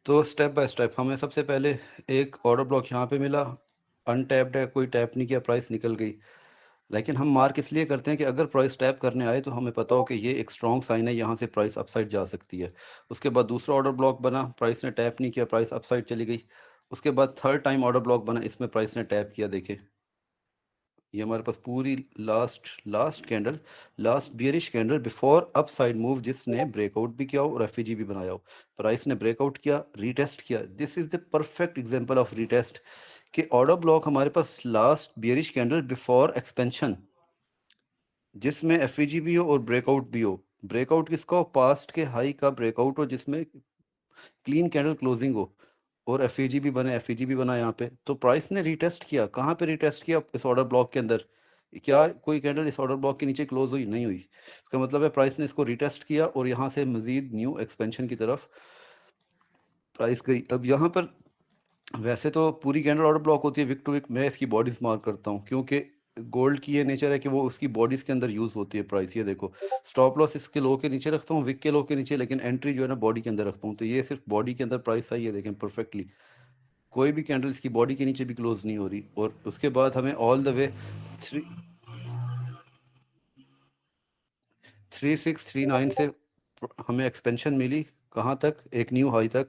तो step by step हमें सबसे पहले एक ऑर्डर ब्लॉक यहाँ पे मिला, अनटैप्ड है, कोई टैप नहीं किया, प्राइस निकल गई। लेकिन हम मार्क इसलिए करते हैं कि अगर प्राइस टैप करने आए तो हमें पता हो कि ये एक स्ट्रॉन्ग साइन है, यहाँ से प्राइस अपसाइड जा सकती है। उसके बाद दूसरा ऑर्डर ब्लॉक बना, प्राइस ने टैप नहीं किया, प्राइस अपसाइड चली गई। उसके बाद थर्ड टाइम ऑर्डर ब्लॉक बना, इसमें प्राइस ने टैप किया। देखें, ये हमारे पास पूरी last bearish candle before upside move जिसने ब्रेकआउट भी किया हो और एफईजी भी बनाया हो। प्राइस ने ब्रेकआउट किया, रीटेस्ट किया। This is the perfect example of retest कि ऑर्डर ब्लॉक हमारे पास last bearish candle before expansion जिसमें एफईजी भी हो और ब्रेकआउट भी हो। ब्रेकआउट किसका हो? पास्ट के हाई का ब्रेकआउट हो जिसमें क्लीन कैंडल क्लोजिंग हो और एफईजी भी बने, एफईजी भी बना यहाँ पे। तो प्राइस ने रीटेस्ट किया। कहाँ पे रीटेस्ट किया? इस ऑर्डर ब्लॉक के अंदर। क्या कोई कैंडल इस ऑर्डर ब्लॉक के नीचे क्लोज हुई? नहीं हुई। इसका मतलब है प्राइस ने इसको रीटेस्ट किया और यहाँ से मजीद न्यू एक्सपेंशन की तरफ प्राइस गई। अब यहाँ पर वैसे तो पूरी कैंडल ऑर्डर ब्लॉक होती है विक टू विक, मैं इसकी बॉडीज मार्क करता हूँ क्योंकि गोल्ड की ये नेचर है कि वो उसकी बॉडीज के अंदर यूज होती है प्राइस। ये देखो, स्टॉप लॉस इसके लो के नीचे रखता हूँ, विक के लो के नीचे, लेकिन एंट्री जो है ना बॉडी के अंदर रखता हूँ। तो ये सिर्फ बॉडी के अंदर प्राइस आई है, देखें परफेक्टली कोई भी कैंडल इसकी बॉडी के नीचे भी क्लोज नहीं हो रही। और उसके बाद हमें ऑल द वे 3639 से हमें एक्सपेंशन मिली। कहाँ तक? एक न्यू हाई तक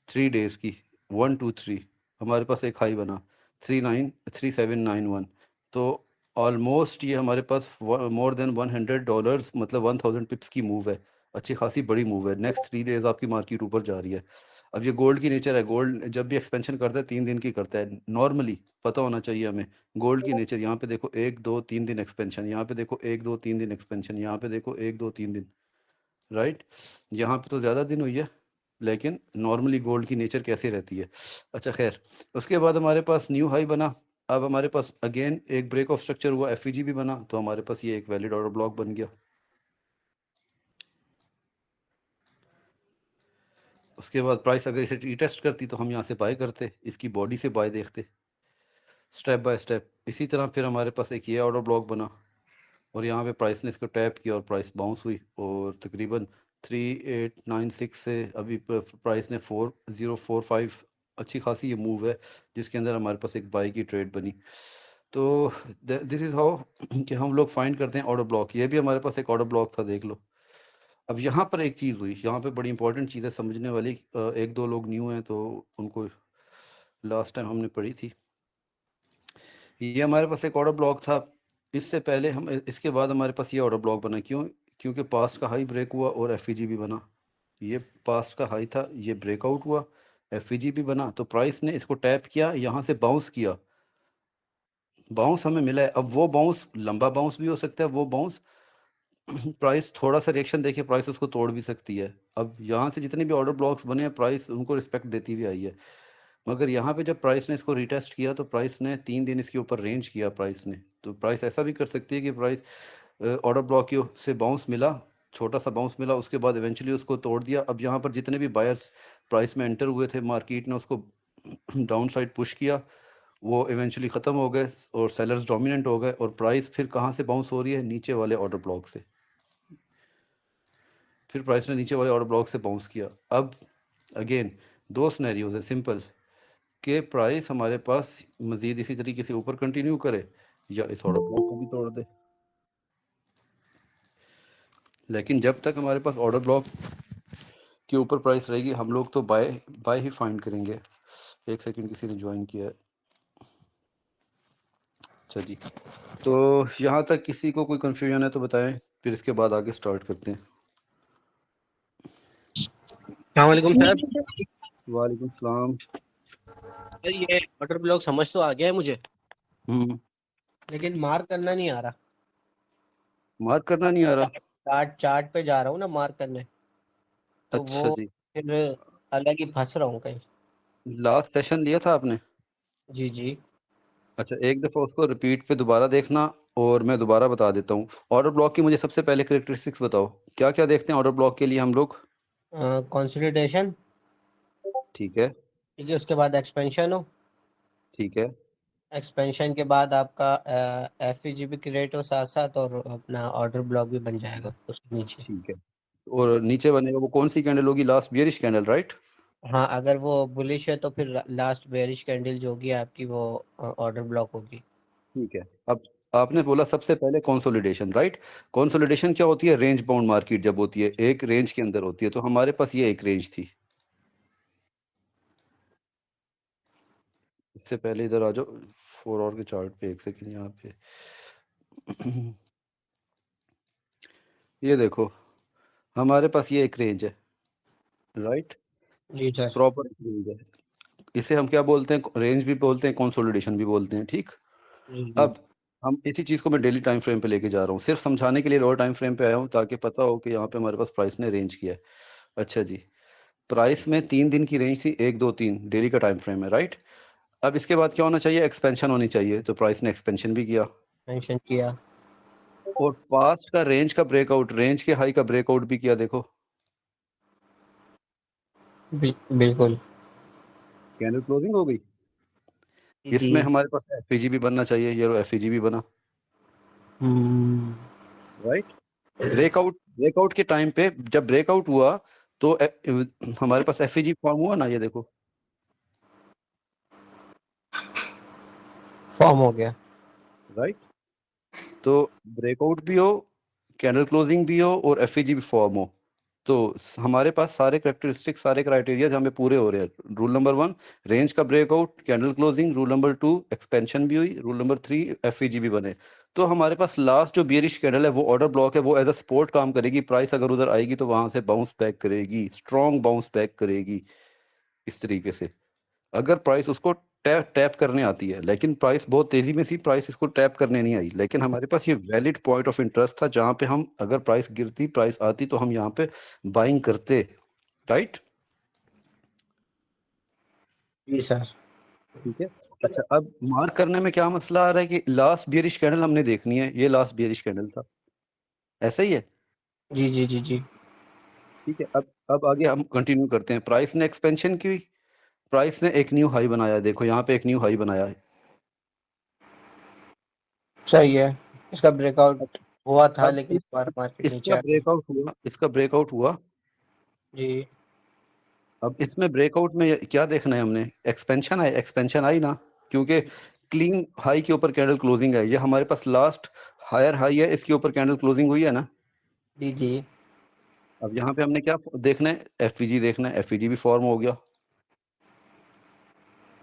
3 डेज की। 1 2 3 हमारे पास एक हाई बना 3791। तो ऑलमोस्ट ये हमारे पास मोर देन $100 मतलब 1000 पिप्स की मूव है। अच्छी खासी बड़ी मूव है। नेक्स्ट 3 डेज आपकी मार्केट ऊपर जा रही है। अब ये गोल्ड की नेचर है, गोल्ड जब भी एक्सपेंशन करता है 3 दिन की करता है नॉर्मली, पता होना चाहिए हमें गोल्ड की नेचर। यहाँ पे देखो 1 2 3 दिन एक्सपेंशन, यहाँ पे देखो 1 2 3 दिन एक्सपेंशन, यहाँ पे देखो 1 2 3 दिन, राइट। यहाँ पे तो ज़्यादा दिन हुई है, लेकिन नॉर्मली गोल्ड की नेचर कैसे रहती है। अच्छा खैर, उसके बाद हमारे पास न्यू हाई बना। अब हमारे पास अगेन एक ब्रेक ऑफ स्ट्रक्चर हुआ, एफईजी भी बना, तो हमारे पास ये एक वैलिड ऑर्डर ब्लॉक बन गया। उसके बाद प्राइस अगर इसे रीटेस्ट करती तो हम यहाँ से बाय करते, इसकी बॉडी से बाय देखते स्टेप बाय स्टेप। इसी तरह फिर हमारे पास एक ये ऑर्डर ब्लॉक बना और यहाँ पे प्राइस ने इसको टैप किया और प्राइस बाउंस हुई और तकरीबन 3896 से अभी प्राइस ने 4045, अच्छी खासी ये मूव है जिसके अंदर हमारे पास एक बाई की ट्रेड बनी। तो दिस इज़ हाउ कि हम लोग फाइंड करते हैं ऑर्डर ब्लॉक। ये भी हमारे पास एक ऑर्डर ब्लॉक था, देख लो। अब यहाँ पर एक चीज़ हुई, यहाँ पे बड़ी इंपॉर्टेंट चीज़ है समझने वाली। एक दो लोग न्यू हैं तो उनको लास्ट टाइम हमने पढ़ी थी। ये हमारे पास एक ऑर्डर ब्लॉक था, इससे पहले हम इसके बाद हमारे पास ये ऑर्डर ब्लॉक बना। क्यों? क्योंकि पास्ट का हाई ब्रेक हुआ और एफईजी भी बना। ये पास्ट का हाई था, ये ब्रेकआउट हुआ, एफईजी भी बना, तो प्राइस ने इसको टैप किया, यहाँ से बाउंस किया, बाउंस हमें मिला है। अब वो बाउंस लंबा बाउंस भी हो सकता है, वो बाउंस प्राइस थोड़ा सा रिएक्शन देखे प्राइस उसको तोड़ भी सकती है। अब यहाँ से जितने भी ऑर्डर ब्लॉक्स बने हैं प्राइस उनको रिस्पेक्ट देती हुई आई है। मगर यहाँ पे जब प्राइस ने इसको रिटेस्ट किया तो प्राइस ने 3 दिन इसके ऊपर रेंज किया प्राइस ने। तो प्राइस ऐसा भी कर सकती है कि प्राइस ऑर्डर ब्लॉक से बाउंस मिला, छोटा सा बाउंस मिला, उसके बाद इवेंचुअली उसको तोड़ दिया। अब यहाँ पर जितने भी बायर्स प्राइस में एंटर हुए थे, मार्केट ने उसको डाउन साइड पुश किया, वो इवेंचुअली ख़त्म हो गए और सेलर्स डोमिनेंट हो गए और प्राइस फिर कहाँ से बाउंस हो रही है? नीचे वाले ऑर्डर ब्लॉक से। फिर प्राइस ने नीचे वाले ऑर्डर ब्लॉक से बाउंस किया। अब अगेन दो सिनेरियोज है सिंपल, के प्राइस हमारे पास मजीद इसी तरीके से ऊपर कंटिन्यू करे या इस ऑर्डर ब्लॉक को भी तोड़ दे। लेकिन जब तक हमारे पास ऑर्डर ब्लॉक के ऊपर प्राइस रहेगी हम लोग तो बाय बाय ही फाइंड करेंगे। एक सेकंड, किसी ने ज्वाइन किया है। अच्छा जी, तो यहाँ तक किसी को कोई कंफ्यूजन है तो बताएं, फिर इसके बाद आगे स्टार्ट करते हैं। अस्सलामुअलैकुम साहब। वालेकुम सलाम। सर ये ऑर्डर ब्लॉक समझ तो आ गया है मुझे, लेकिन मार्क करना नहीं आ रहा। मार्क करना नहीं आ रहा? चार्ट पे जा रहा हूँ ना मार्क करने, तो अच्छा वो जी, फिर अलग ही फंस रहा हूँ कहीं। लास्ट सेशन लिया था आपने? जी जी। अच्छा, एक दफ़ा उसको रिपीट पे दोबारा देखना और मैं दोबारा बता देता हूँ। ऑर्डर ब्लॉक की मुझे सबसे पहले करेक्टरिस्टिक्स बताओ, क्या क्या देखते हैं ऑर्डर ब्लॉक के लिए हम लोग? कंसोलिडेशन, ठीक है। ठीक है, उसके बाद एक्सपेंशन हो, ठीक है। एक्सपेंशन के बाद आपका एफ की रेट हो साथ साथ, और अपना ऑर्डर ब्लॉक भी बन जाएगा उसके नीचे। ठीक है। और नीचे बनेगा वो कौन सी कैंडल होगी? Last bearish candle, right? हाँ, अगर वो बुलिश है तो फिर लास्ट बेरिश कैंडल जो होगी आपकी वो ऑर्डर ब्लॉक होगी। ठीक है। अब आपने बोला सबसे पहले कंसोलिडेशन, राइट? कंसोलिडेशन क्या होती है? रेंज बाउंड मार्केट जब होती है, एक रेंज के अंदर होती है। तो हमारे पास ये एक रेंज थी। इससे पहले इधर आ जाओ 4 आवर के चार्ट पे, एक सेकंड यहाँ पे। ये देखो, हमारे पास ये एक रेंज है, राइट? जी सर। प्रॉपर रेंज है। इसे हम क्या बोलते हैं? रेंज भी बोलते हैं, कंसोलिडेशन भी बोलते हैं, ठीक? जी जी। अब हम इसी चीज़ को मैं डेली टाइम फ्रेम पे लेके जा रहा हूँ, सिर्फ समझाने के लिए लोअर टाइम फ्रेम पे आया हूँ, ताकि पता हो कि यहाँ पे हमारे पास प्राइस ने रेंज किया है। अच्छा जी, प्राइस में 3 दिन की रेंज थी, 1 2 3 डेली का टाइम फ्रेम है, राइट? अब इसके बाद क्या होना चाहिए? एक्सपेंशन होनी चाहिए। तो प्राइस ने एक्सपेंशन भी किया, मेंशन किया। और पास्ट का रेंज का ब्रेकआउट, रेंज के हाई का ब्रेकआउट भी किया। देखो, बिल्कुल। कैंडल क्लोजिंग हो गई। जी। इसमें हमारे पास एफईजी भी बनना चाहिए। ये लो, एफईजी भी बना, हम्म। राइट? ब्रेकआउट, ब्रेकआउट के टाइम पे जब ब्रेकआउट हुआ तो हमारे पास एफईजी फॉर्म हुआ ना, ये देखो। फॉर्म हो गया। राइट? तो ब्रेकआउट भी हो, कैंडल क्लोजिंग भी हो, और एफईजी भी फॉर्म हो, तो हमारे पास सारे करेक्टरिस्टिक, सारे क्राइटेरिया हमें पूरे हो रहे हैं। रूल नंबर 1 रेंज का breakout, candle closing. Rule number 2 expansion भी हुई। रूल नंबर 3 एफईजी भी बने। तो हमारे पास लास्ट जो बियरिश कैंडल है वो ऑर्डर ब्लॉक है, वो एज अ सपोर्ट काम करेगी। प्राइस अगर उधर आएगी तो वहां से बाउंस बैक करेगी, स्ट्रॉन्ग बाउंस बैक करेगी, इस तरीके से। अगर प्राइस उसको टैप टैप करने आती है, लेकिन प्राइस बहुत तेजी में थी, प्राइस इसको टैप करने नहीं आई, लेकिन हमारे पास ये वैलिड पॉइंट ऑफ इंटरेस्ट था, जहां पे हम अगर प्राइस गिरती, प्राइस आती, तो हम यहाँ पे बाइंग करते, राइट? जी सर। ठीक है। अच्छा, अब मार्क करने में क्या मसला आ रहा है कि लास्ट बियरिश कैंडल हमने देखनी है। ये लास्ट बियरिश कैंडल था, ऐसा ही है। जी जी जी जी। ठीक है। अब आगे हम कंटिन्यू करते हैं। प्राइस ने एक्सपेंशन की, प्राइस ने एक न्यू हाई बनाया है। देखो यहाँ पे एक न्यू हाई बनाया है। सही है। इसका ब्रेकआउट हुआ था अब लेकिन इस बार मार्केट नीचे इसका आ गई। ब्रेकआउट हुआ, इसका ब्रेकआउट हुआ। जी। अब इसमें ब्रेकआउट में क्या देखना है हमने? एक्सपेंशन है, एक्सपेंशन आई ना, क्योंकि क्लीन हाई के ऊपर कैंडल क्लोजिंग है। ये हमारे पास लास्ट हायर हाई है, इसके ऊपर कैंडल क्लोजिंग हुई है ना। जी जी। अब यहाँ पे हमने क्या देखना है? एफईजी देखना है। एफईजी भी फॉर्म हो गया।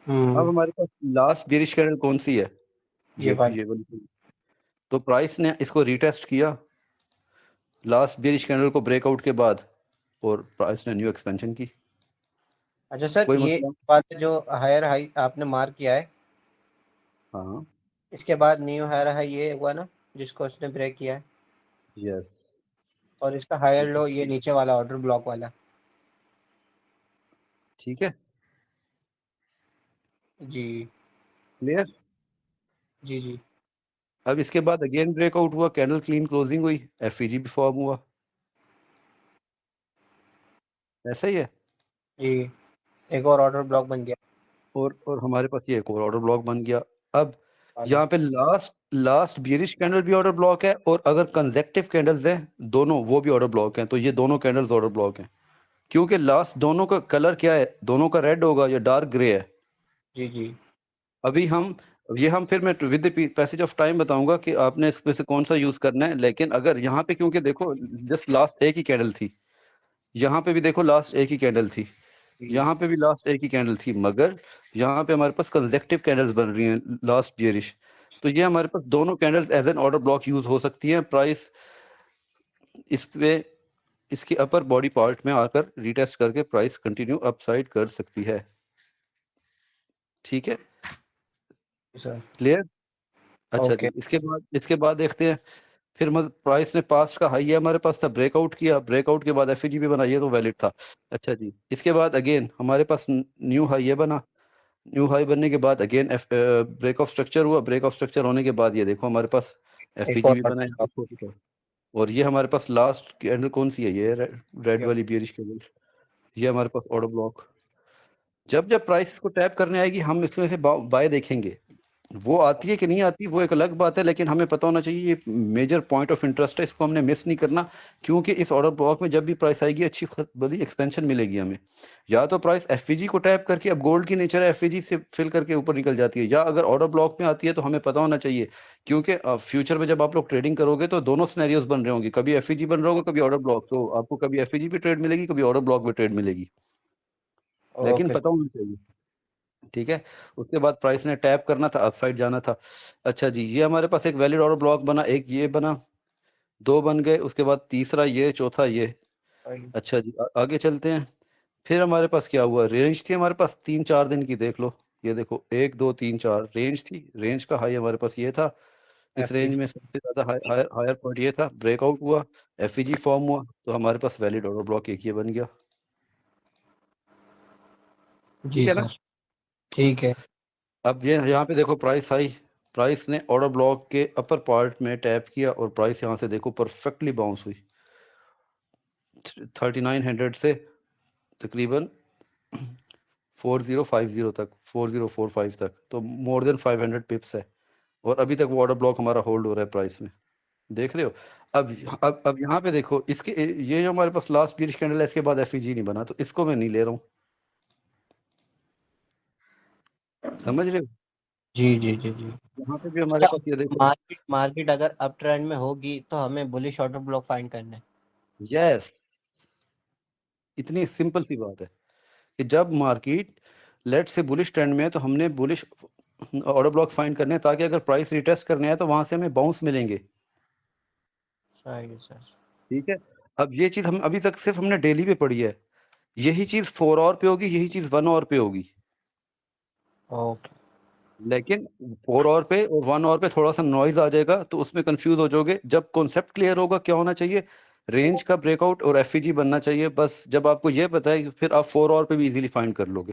अब हम्म। हमारे पास लास्ट बेरिश कैंडल कौन सी है? जी भाई। ये वाली। तो प्राइस ने इसको रीटेस्ट किया लास्ट बेरिश कैंडल को ब्रेकआउट के बाद, और प्राइस ने न्यू एक्सपेंशन की। अच्छा सर, कोई ये मसला? बात जो हायर हाई आपने मार्क किया है, हाँ। इसके बाद न्यू हायर हाई ये हुआ ना जिसको उसने ब्रेक किया है, यस। और इसका हायर लो ये नीचे वाला ऑर्डर ब्लॉक वाला। ठीक है, जी क्लियर। जी जी। अब इसके बाद अगेन ब्रेकआउट हुआ, कैंडल क्लीन क्लोजिंग हुई, एफईजी भी फॉर्म हुआ, ऐसा ही है। जी, एक और ऑर्डर ब्लॉक बन गया और हमारे पास ये एक और ऑर्डर ब्लॉक बन गया। अब वाला। यहाँ पे लास्ट लास्ट बियरिश कैंडल भी ऑर्डर ब्लॉक है, और अगर कंसेक्टिव कैंडल्स हैं दोनों, वो भी ऑर्डर ब्लॉक हैं। तो ये दोनों कैंडल्स ऑर्डर ब्लॉक हैं, क्योंकि लास्ट दोनों का कलर क्या है? दोनों का रेड होगा या डार्क ग्रे है। जी जी। अभी हम ये हम फिर मैं with the passage of time बताऊंगा कि आपने इसमें से कौन सा यूज करना है। लेकिन अगर यहाँ पे, क्योंकि देखो जस्ट लास्ट एक ही कैंडल थी, यहाँ पे भी देखो लास्ट एक ही कैंडल थी, जी यहाँ पे भी लास्ट एक ही कैंडल थी, मगर यहाँ पे हमारे पास कंसेक्टिव कैंडल्स बन रही हैं लास्ट बियरिश। तो ये हमारे पास दोनों candles as an order block use हो सकती हैं। प्राइस इस पे इसके अपर बॉडी पार्ट में आकर रीटेस्ट करके प्राइस कंटिन्यू अपसाइड कर सकती है। ठीक है, सर। क्लियर। अच्छा ओके। जी, इसके बाद देखते हैं। फिर प्राइस ने पास्ट का हाई है हमारे पास था, ब्रेकआउट किया, ब्रेकआउट के बाद एफईजी भी बना, ये तो वैलिड था। अच्छा जी, इसके बाद अगेन हमारे पास न्यू हाई है बना। न्यू हाई बनने के बाद अगेन ब्रेक ऑफ स्ट्रक्चर हुआ। ब्रेक ऑफ स्ट्रक्चर होने के बाद ये देखो हमारे पास एक एफईजी और भी ऑर्डर बना है ब्लॉक। यहाँ पे। और ये हमारे पास लास्ट कैंडल कौन सी है? ये रेड वाली बियरिश कैंडल। ये हमारे पास ऑर्डर ब्लॉक। जब जब प्राइस इसको टैप करने आएगी, हम इसमें से बाय देखेंगे। वो आती है कि नहीं आती वो एक अलग बात है, लेकिन हमें पता होना चाहिए ये मेजर पॉइंट ऑफ इंटरेस्ट है, इसको हमने मिस नहीं करना। क्योंकि इस ऑर्डर ब्लॉक में जब भी प्राइस आएगी अच्छी बड़ी एक्सपेंशन मिलेगी हमें। या तो प्राइस एफवीजी को टैप करके, अब गोल्ड की नेचर है एफवीजी से फिल करके ऊपर निकल जाती है, या अगर ऑर्डर ब्लॉक में आती है तो हमें पता होना चाहिए। क्योंकि फ्यूचर में जब आप लोग ट्रेडिंग करोगे तो दोनों सिनेरियोज बन रहे होंगे, कभी एफवीजी बन रहा होगा कभी ऑर्डर ब्लॉक, तो आपको कभी एफवीजी पे ट्रेड मिलेगी कभी ऑर्डर ब्लॉक पे ट्रेड मिलेगी, लेकिन ओके। पता होना चाहिए। ठीक है। उसके बाद प्राइस ने टैप करना था, अपसाइड जाना था। अच्छा जी, ये हमारे पास एक वैलिड ऑर्डर ब्लॉक बना, एक ये बना, दो बन गए, उसके बाद तीसरा ये, चौथा ये। अच्छा जी, आगे चलते हैं। फिर हमारे पास क्या हुआ, रेंज थी हमारे पास 3-4 दिन की, देख लो ये देखो 1 2 3 4 रेंज थी। रेंज का हाई हमारे पास ये था, इस रेंज में सबसे ज्यादा हायर पॉइंट ये था, ब्रेकआउट हुआ, एफईजी फॉर्म हुआ, तो हमारे पास वैलिड ऑर्डर ब्लॉक एक ये बन गया। ठीक जी है ना। सर, ठीक है। अब ये यहाँ पे देखो प्राइस आई, प्राइस ने ऑर्डर ब्लॉक के अपर पार्ट में टैप किया और प्राइस यहाँ से देखो परफेक्टली बाउंस हुई 3900 से तकरीबन 4050 तक, 4045 तक, तो मोर देन 500 पिप्स है। और अभी तक वो ऑर्डर ब्लॉक हमारा होल्ड हो रहा है प्राइस में, देख रहे हो। अब यहाँ पे देखो इसके, ये जो हमारे पास लास्ट बीरिश कैंडल है इसके बाद एफईजी नहीं बना, तो इसको मैं नहीं ले रहा हूँ, समझ रहे हो। जी जी जी जी। यहाँ पे भी हमारे अच्छा, पास ये देखो, मार्केट मार्केट अगर अप ट्रेंड में होगी तो हमें बुलिश ऑर्डर ब्लॉक फाइंड करना है। यस, इतनी सिंपल सी बात है कि जब मार्केट लेट से बुलिश ट्रेंड में है तो हमने बुलिश ऑर्डर ब्लॉक फाइंड करने हैं, ताकि अगर प्राइस रिटेस्ट करने हैं तो वहां से हमें बाउंस मिलेंगे। सही है सर। ठीक है। अब ये चीज हम अभी तक सिर्फ हमने डेली पे पढ़ी है, यही चीज 4 आवर पे होगी, यही चीज 1 आवर पे होगी। ओके। लेकिन 4 आवर पे और 1 आवर पे थोड़ा सा नॉइज आ जाएगा, तो उसमें कंफ्यूज हो जाओगे। जब कॉन्सेप्ट क्लियर होगा क्या होना चाहिए, रेंज का ब्रेकआउट और एफईजी बनना चाहिए, बस जब आपको ये पता है फिर आप 4 आवर पे भी इजीली फाइंड कर लोगे।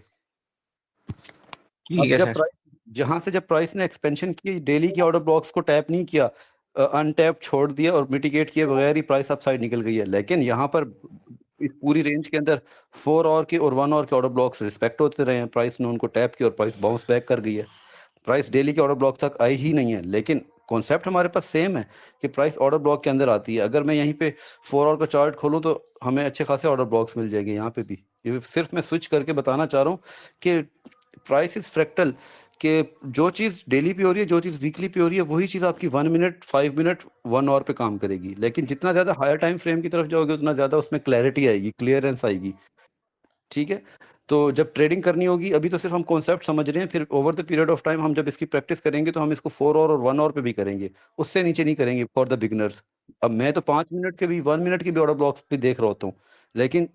ठीक अब है जब सर। प्राइस, जहां से जब प्राइस ने एक्सपेंशन की, डेली के ऑर्डर ब्लॉक्स को टैप नहीं किया, अनटैप छोड़ दिया और मिटिगेट किए बगैर ही प्राइस अपसाइड निकल गई है। लेकिन यहाँ पर इस पूरी रेंज के अंदर 4 आवर के और 1 आवर के ऑर्डर ब्लॉक्स रिस्पेक्ट होते रहे हैं, प्राइस ने उनको टैप किया और प्राइस बाउंस बैक कर गई है। प्राइस डेली के ऑर्डर ब्लॉक तक आई ही नहीं है, लेकिन कॉन्सेप्ट हमारे पास सेम है कि प्राइस ऑर्डर ब्लॉक के अंदर आती है। अगर मैं यहीं पे 4 आवर का चार्ट खोलूं तो हमें अच्छे खासे ऑर्डर ब्लॉक्स मिल जाएंगे यहाँ पे भी। ये सिर्फ मैं स्विच करके बताना चाह रहा हूँ कि प्राइस इज फ्रैक्टल, कि जो चीज़ डेली पे हो रही है, जो चीज़ वीकली पे हो रही है, वही चीज़ आपकी 1 मिनट 5 मिनट 1 आवर पे काम करेगी। लेकिन जितना ज़्यादा हायर टाइम फ्रेम की तरफ जाओगे उतना ज़्यादा उसमें क्लैरिटी आएगी, क्लियरेंस आएगी। ठीक है। तो जब ट्रेडिंग करनी होगी, अभी तो सिर्फ हम कॉन्सेप्ट समझ रहे हैं, फिर over the period of time हम जब इसकी प्रैक्टिस करेंगे तो हम इसको 4 आवर और 1 आवर पे भी करेंगे, उससे नीचे नहीं करेंगे फॉर द बिगनर्स। अब मैं तो 5 मिनट के भी 1 मिनट के भी ऑर्डर ब्लॉक्स पे देख रहा होता हूँ, लेकिन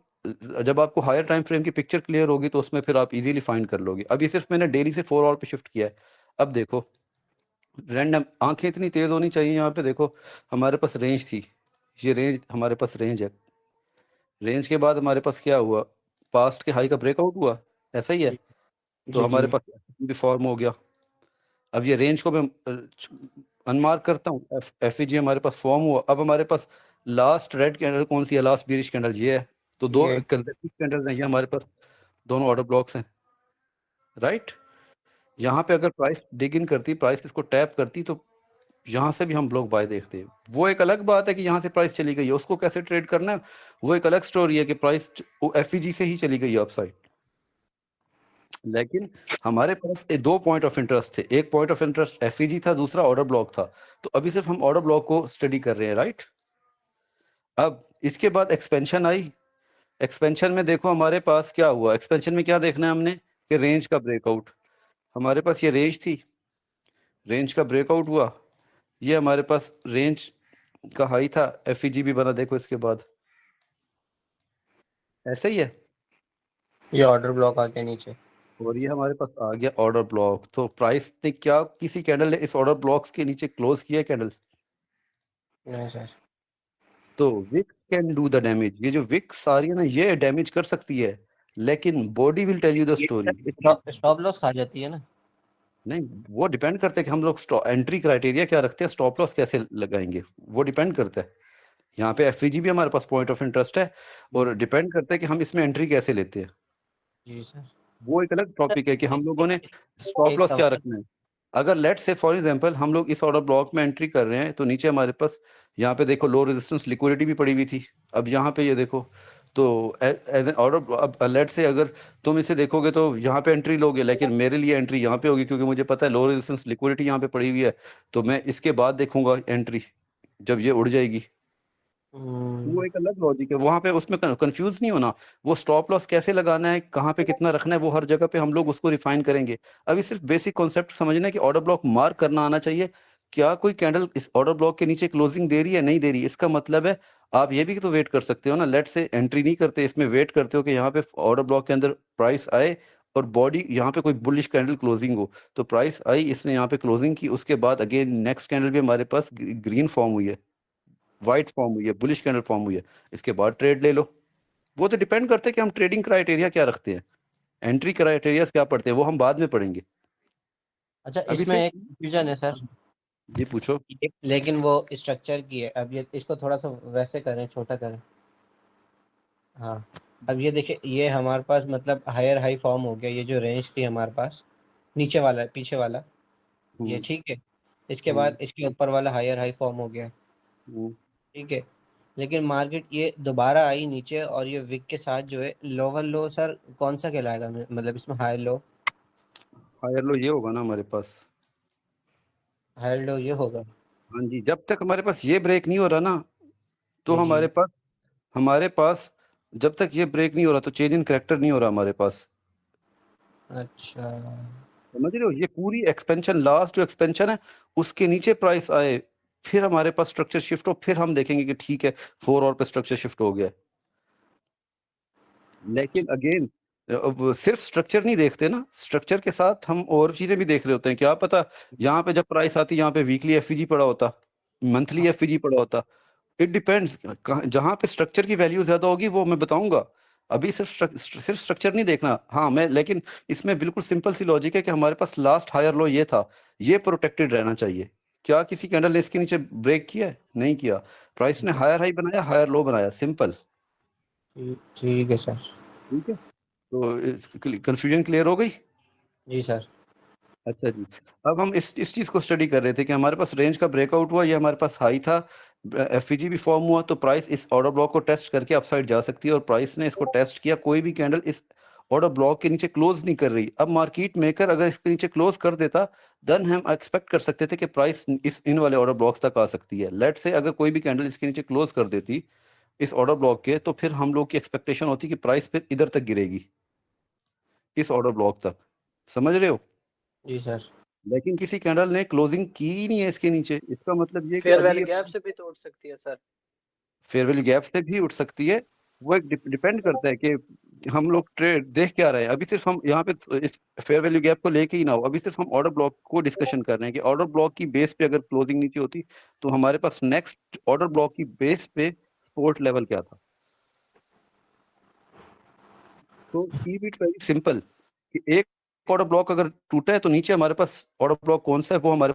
जब आपको हायर टाइम फ्रेम की पिक्चर क्लियर होगी तो उसमें फिर आप इजीली फाइंड कर लोगे। अब ये सिर्फ मैंने डेली से 4 आवर पे शिफ्ट किया है। अब देखो रैंडम आंखें इतनी तेज होनी चाहिए, यहाँ पे देखो हमारे पास रेंज थी, ये रेंज हमारे पास रेंज है, रेंज के बाद हमारे पास क्या हुआ, पास्ट के हाई का ब्रेकआउट हुआ, ऐसा ही है। जी तो जी जी। हमारे पास भी फॉर्म हो गया। अब ये रेंज को मैं अनमार्क करता हूँ, एफईजी हमारे पास फॉर्म हुआ। अब हमारे पास लास्ट रेड कैंडल कौन सी है, लास्ट बीरिश कैंडल ये है। तो दो ये कंसेक्यूटिव कैंडल हैं ये हमारे पास, दोनों ऑर्डर ब्लॉक्स हैं, राइट। यहाँ पे अगर प्राइस डिग इन करती, प्राइस इसको टैप करती, तो यहाँ से भी हम ब्लॉक बाय देखते हैं। वो एक अलग बात है कि यहाँ से प्राइस चली गई है, उसको कैसे ट्रेड करना है वो एक अलग स्टोरी है कि प्राइस एफईजी से ही चली गई है अपसाइड। लेकिन हमारे पास दो पॉइंट ऑफ इंटरेस्ट थे, एक पॉइंट ऑफ इंटरेस्ट एफईजी था, दूसरा ऑर्डर ब्लॉक था। तो अभी सिर्फ हम ऑर्डर ब्लॉक को स्टडी कर रहे हैं, राइट। अब इसके बाद एक्सपेंशन आई, एक्सपेंशन में देखो हमारे पास क्या हुआ, एक्सपेंशन में क्या देखना है हमने कि रेंज का ब्रेकआउट। हमारे पास ये रेंज थी, रेंज का ब्रेकआउट हुआ, ये हमारे पास रेंज का हाई था, एफईजी भी बना देखो इसके बाद, ऐसे ही है। ये ऑर्डर ब्लॉक आ गया नीचे। और ये हमारे पास आ गया ऑर्डर ब्लॉक। तो प्राइस ने क्या, किसी कैंडल ने इस ऑर्डर ब्लॉक्स के नीचे क्लोज किया कैंडल, नहीं सर। तो wicks can do the damage. ये जो विक्स आ रही है ना ये डैमेज कर सकती है, लेकिन body will tell you the ये स्टोरी। स्टॉप लॉस आ जाती है ना। नहीं, वो डिपेंड करता है कि हम लोग एंट्री क्राइटेरिया क्या रखते हैं, स्टॉप लॉस कैसे लगाएंगे, वो डिपेंड करता है। यहाँ पे एफवीजी भी हमारे पास पॉइंट ऑफ इंटरेस्ट है, और डिपेंड करता है कि हम इसमें एंट्री कैसे लेते हैं। जी सर। वो एक अलग सर, टॉपिक है कि हम लोगों ने एक स्टॉप एक लॉस क्या सवाल रखना है। अगर लेट्स से फॉर एग्जांपल हम लोग इस ऑर्डर ब्लॉक में एंट्री कर रहे हैं तो नीचे हमारे पास यहाँ पे देखो लो रेजिस्टेंस लिक्विडिटी भी पड़ी हुई थी। अब यहाँ पे ये देखो तो एज एन ऑर्डर, अब लेट्स से अगर तुम इसे देखोगे तो यहाँ पे एंट्री लोगे, लेकिन मेरे लिए एंट्री यहाँ पे होगी क्योंकि मुझे पता है लो रेजिस्टेंस लिक्विडिटी यहाँ पे पड़ी हुई है, तो मैं इसके बाद देखूंगा एंट्री जब ये उड़ जाएगी। वो एक अलग लॉजिक है, वहां पे उसमें कंफ्यूज नहीं होना। वो स्टॉप लॉस कैसे लगाना है, कहाँ पे कितना रखना है, वो हर जगह पे हम लोग उसको रिफाइन करेंगे। अभी सिर्फ बेसिक कॉन्सेप्ट समझना है कि ऑर्डर ब्लॉक मार्क करना आना चाहिए। क्या कोई कैंडल इस ऑर्डर ब्लॉक के नीचे क्लोजिंग दे रही है, नहीं दे रही, इसका मतलब है आप ये भी तो वेट कर सकते हो ना। लेट से एंट्री नहीं करते, इसमें वेट करते हो कि यहाँ पे ऑर्डर ब्लॉक के अंदर प्राइस आए और बॉडी यहाँ पे कोई बुलिश कैंडल क्लोजिंग हो, तो प्राइस आई, इसने यहाँ पे क्लोजिंग की, उसके बाद अगेन नेक्स्ट कैंडल भी हमारे पास ग्रीन फॉर्म हुई है, व्हाइट फॉर्म हुई है, बुलिश कैंडल फॉर्म हुई है, इसके बाद ट्रेड ले लो। वो तो डिपेंड करते हैं कि हम ट्रेडिंग क्राइटेरिया क्या रखते हैं, एंट्री क्राइटेरिया क्या पढ़ते हैं, वो हम बाद में पढ़ेंगे। अच्छा, अभी इसमें सिर्फ एक कंफ्यूजन है सर। जी पूछो। लेकिन वो स्ट्रक्चर की है, अब ये इसको थोड़ा सा वैसे करें, छोटा करें। हाँ, अब ये देखिए, ये हमारे पास मतलब हायर हाई फॉर्म हो गया, ये जो रेंज थी हमारे पास, नीचे वाला पीछे वाला, ये हम्म ठीक है। इसके हम्म बाद इसके ऊपर वाला हायर हाई फॉर्म हो गया, हम्म। ठीक है। लेकिन मार्केट ये दोबारा आई नीचे, और ये विक के साथ जो है लोअर लो, सर कौन सा कहलाएगा, मतलब इसमें हाई लो? हायर लो ये होगा ना हमारे पास। हायर लो ये होगा। हाँ जी, जब तक हमारे पास ये ब्रेक नहीं हो रहा ना, तो जी जी। हमारे पास जब तक ये ब्रेक नहीं हो रहा तो चेंज इन करेक्टर नहीं हो रहा हमारे पास। अच्छा। समझ रहे हो, ये पूरी एक्सपेंशन, लास्ट जो एक्सपेंशन है उसके नीचे प्राइस आए, फिर हमारे पास स्ट्रक्चर शिफ्ट हो, फिर हम देखेंगे कि ठीक है 4 और पे स्ट्रक्चर शिफ्ट हो गया। लेकिन अगेन अब सिर्फ स्ट्रक्चर नहीं देखते ना, स्ट्रक्चर के साथ हम और चीजें भी देख रहे होते हैं। क्या पता यहाँ पे जब प्राइस आती है यहाँ पे वीकली एफईजी पड़ा होता, मंथली हाँ, एफईजी पड़ा होता। इट डिपेंड्स, जहाँ पे स्ट्रक्चर की वैल्यू ज्यादा होगी वो मैं बताऊंगा। अभी सिर्फ स्ट्रक्चर नहीं देखना। हाँ मैं, लेकिन इसमें बिल्कुल सिंपल सी लॉजिक है कि हमारे पास लास्ट हायर लो ये था, ये प्रोटेक्टेड रहना चाहिए। क्या किसी कैंडल ने इसके नीचे ब्रेक किया है? नहीं किया। प्राइस ने हायर हाई बनाया, हायर लो बनाया, सिंपल। ठीक है सर। ठीक है, तो कंफ्यूजन क्लियर हो गई। जी सर। अच्छा जी, अब हम इस चीज को स्टडी कर रहे थे कि हमारे पास रेंज का ब्रेकआउट हुआ, ये हमारे पास हाई था, एफईजी भी फॉर्म हुआ, तो प्राइस इस ऑर्डर ब्लॉक को टेस्ट करके अपसाइड जा सकती है, और प्राइस ने इसको टेस्ट किया, कोई भी कैंडल इस ऑर्डर ब्लॉक के नीचे क्लोज नहीं कर रही। अब मार्केट मेकर अगर इसके नीचे क्लोज कर देता, देन हम एक्सपेक्ट कर सकते थे कि प्राइस इस इन वाले ऑर्डर ब्लॉक्स तक आ सकती है। लेट से अगर कोई भी कैंडल इसके नीचे क्लोज कर देती इस ऑर्डर ब्लॉक के, तो फिर हम लोग की एक्सपेक्टेशन होती कि प्राइस फिर इधर तक गिरेगी, इस ऑर्डर ब्लॉक तक। समझ रहे हो, जी सर। लेकिन किसी कैंडल ने क्लोजिंग की ही नहीं है इसके नीचे, इसका मतलब ये कि फेयर अभी वैल्यू ये गैप से भी तो उठ सकती है सर। फेयर वैल्यू गैप से भी उठ सकती है। वो एक डिपेंड करता है कि हम लोग ट्रेड देख क्या रहे हैं। अभी सिर्फ हम यहाँ पे इस फेयर वैल्यू गैप को लेके ही ना हो, अभी सिर्फ हम ऑर्डर ब्लॉक को डिस्कशन कर रहे हैं कि ऑर्डर ब्लॉक की बेस पे अगर क्लोजिंग नीचे होती तो हमारे पास नेक्स्ट ऑर्डर ब्लॉक की बेस पे सपोर्ट लेवल क्या था। तो कीप इट वेरी सिंपल कि एक ऑर्डर ब्लॉक अगर टूटा है तो नीचे हमारे पास ऑर्डर ब्लॉक कौन सा है, वो हमारे।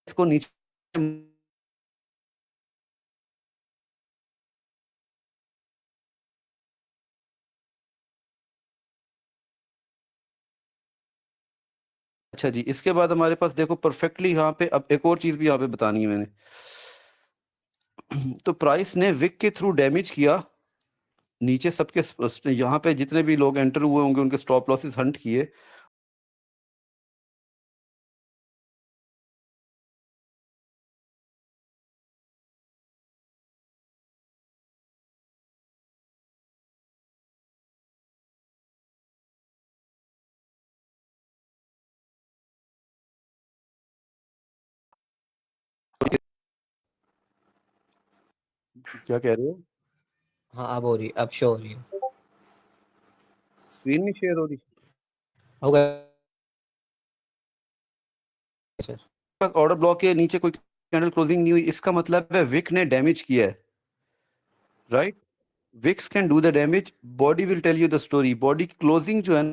इसको नीचे, अच्छा जी, इसके बाद हमारे पास देखो परफेक्टली यहाँ पे, अब एक और चीज भी यहाँ पे बतानी है मैंने। तो प्राइस ने विक के थ्रू डैमेज किया नीचे सबके, यहाँ पे जितने भी लोग एंटर हुए होंगे उनके स्टॉप लॉसेस हंट किए। क्या कह रहे हो? हाँ, अब हो रही, अब शो हो रही है। स्क्रीन नहीं शेयर हो रही? हो गया सर। बस ऑर्डर ब्लॉक के नीचे कोई कैंडल क्लोजिंग नहीं हुई, इसका मतलब है विक ने डैमेज किया है, right. Wicks can do the damage, body will tell you the story. Body की क्लोजिंग जो है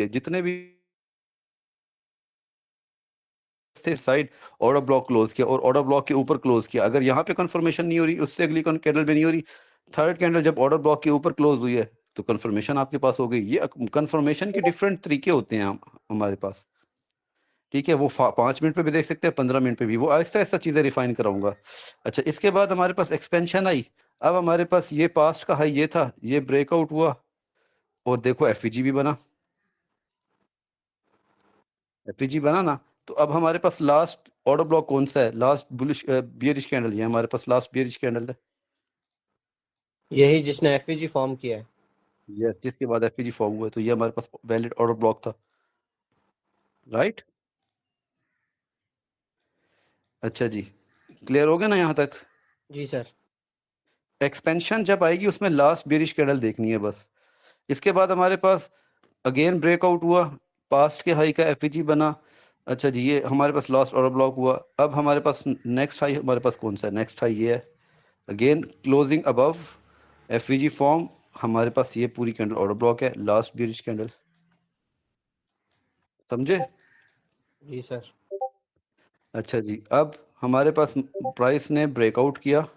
जितने भी थे साइड, ऑर्डर ब्लॉक क्लोज किया और ऑर्डर ब्लॉक के ऊपर क्लोज किया। अगर यहाँ पे कंफर्मेशन नहीं हो रही, उससे अगली कैंडल में नहीं हो रही, थर्ड कैंडल जब ऑर्डर ब्लॉक के ऊपर क्लोज हुई है तो कंफर्मेशन आपके पास हो गई। ये कंफर्मेशन के डिफरेंट तरीके होते हैं हमारे पास, ठीक है। वो 5 मिनट पे भी देख सकते हैं, 15 मिनट पे भी। वो आहिस्ता आहिस्ता चीजें रिफाइन कराऊंगा। अच्छा, इसके बाद हमारे पास एक्सपेंशन आई। अब हमारे पास ये पास्ट का हाई ये था, ये ब्रेकआउट हुआ और देखो एफईजी भी बना, एफईजी बना ना। तो अब हमारे पास लास्ट ऑर्डर ब्लॉक कौन सा है? लास्ट बुलिश बियरिश कैंडल, ये हमारे पास लास्ट बियरिश कैंडल है, यही जिसने एफपीजी फॉर्म किया है। ये जिसके बाद एफईजी फॉर्म हुआ है। तो ये हमारे पास वैलिड ऑर्डर ब्लॉक था, राइट। अच्छा जी, क्लियर हो गया ना यहाँ तक? जी सर। एक्सपेंशन जब आएगी उसमें लास्ट बियरिश कैंडल देखनी है बस। इसके बाद हमारे पास अगेन ब्रेकआउट हुआ, पास्ट के हाई का एफईजी बना। अच्छा जी, ये हमारे पास लास्ट ऑर्डर ब्लॉक हुआ। अब हमारे पास नेक्स्ट हाई हमारे पास कौन सा है? नेक्स्ट हाई ये है, again closing above FEG form. हमारे पास ये पूरी कैंडल ऑर्डर ब्लॉक है, लास्ट बियरिश कैंडल, समझे? जी सर। अच्छा जी, अब हमारे पास प्राइस ने ब्रेकआउट किया।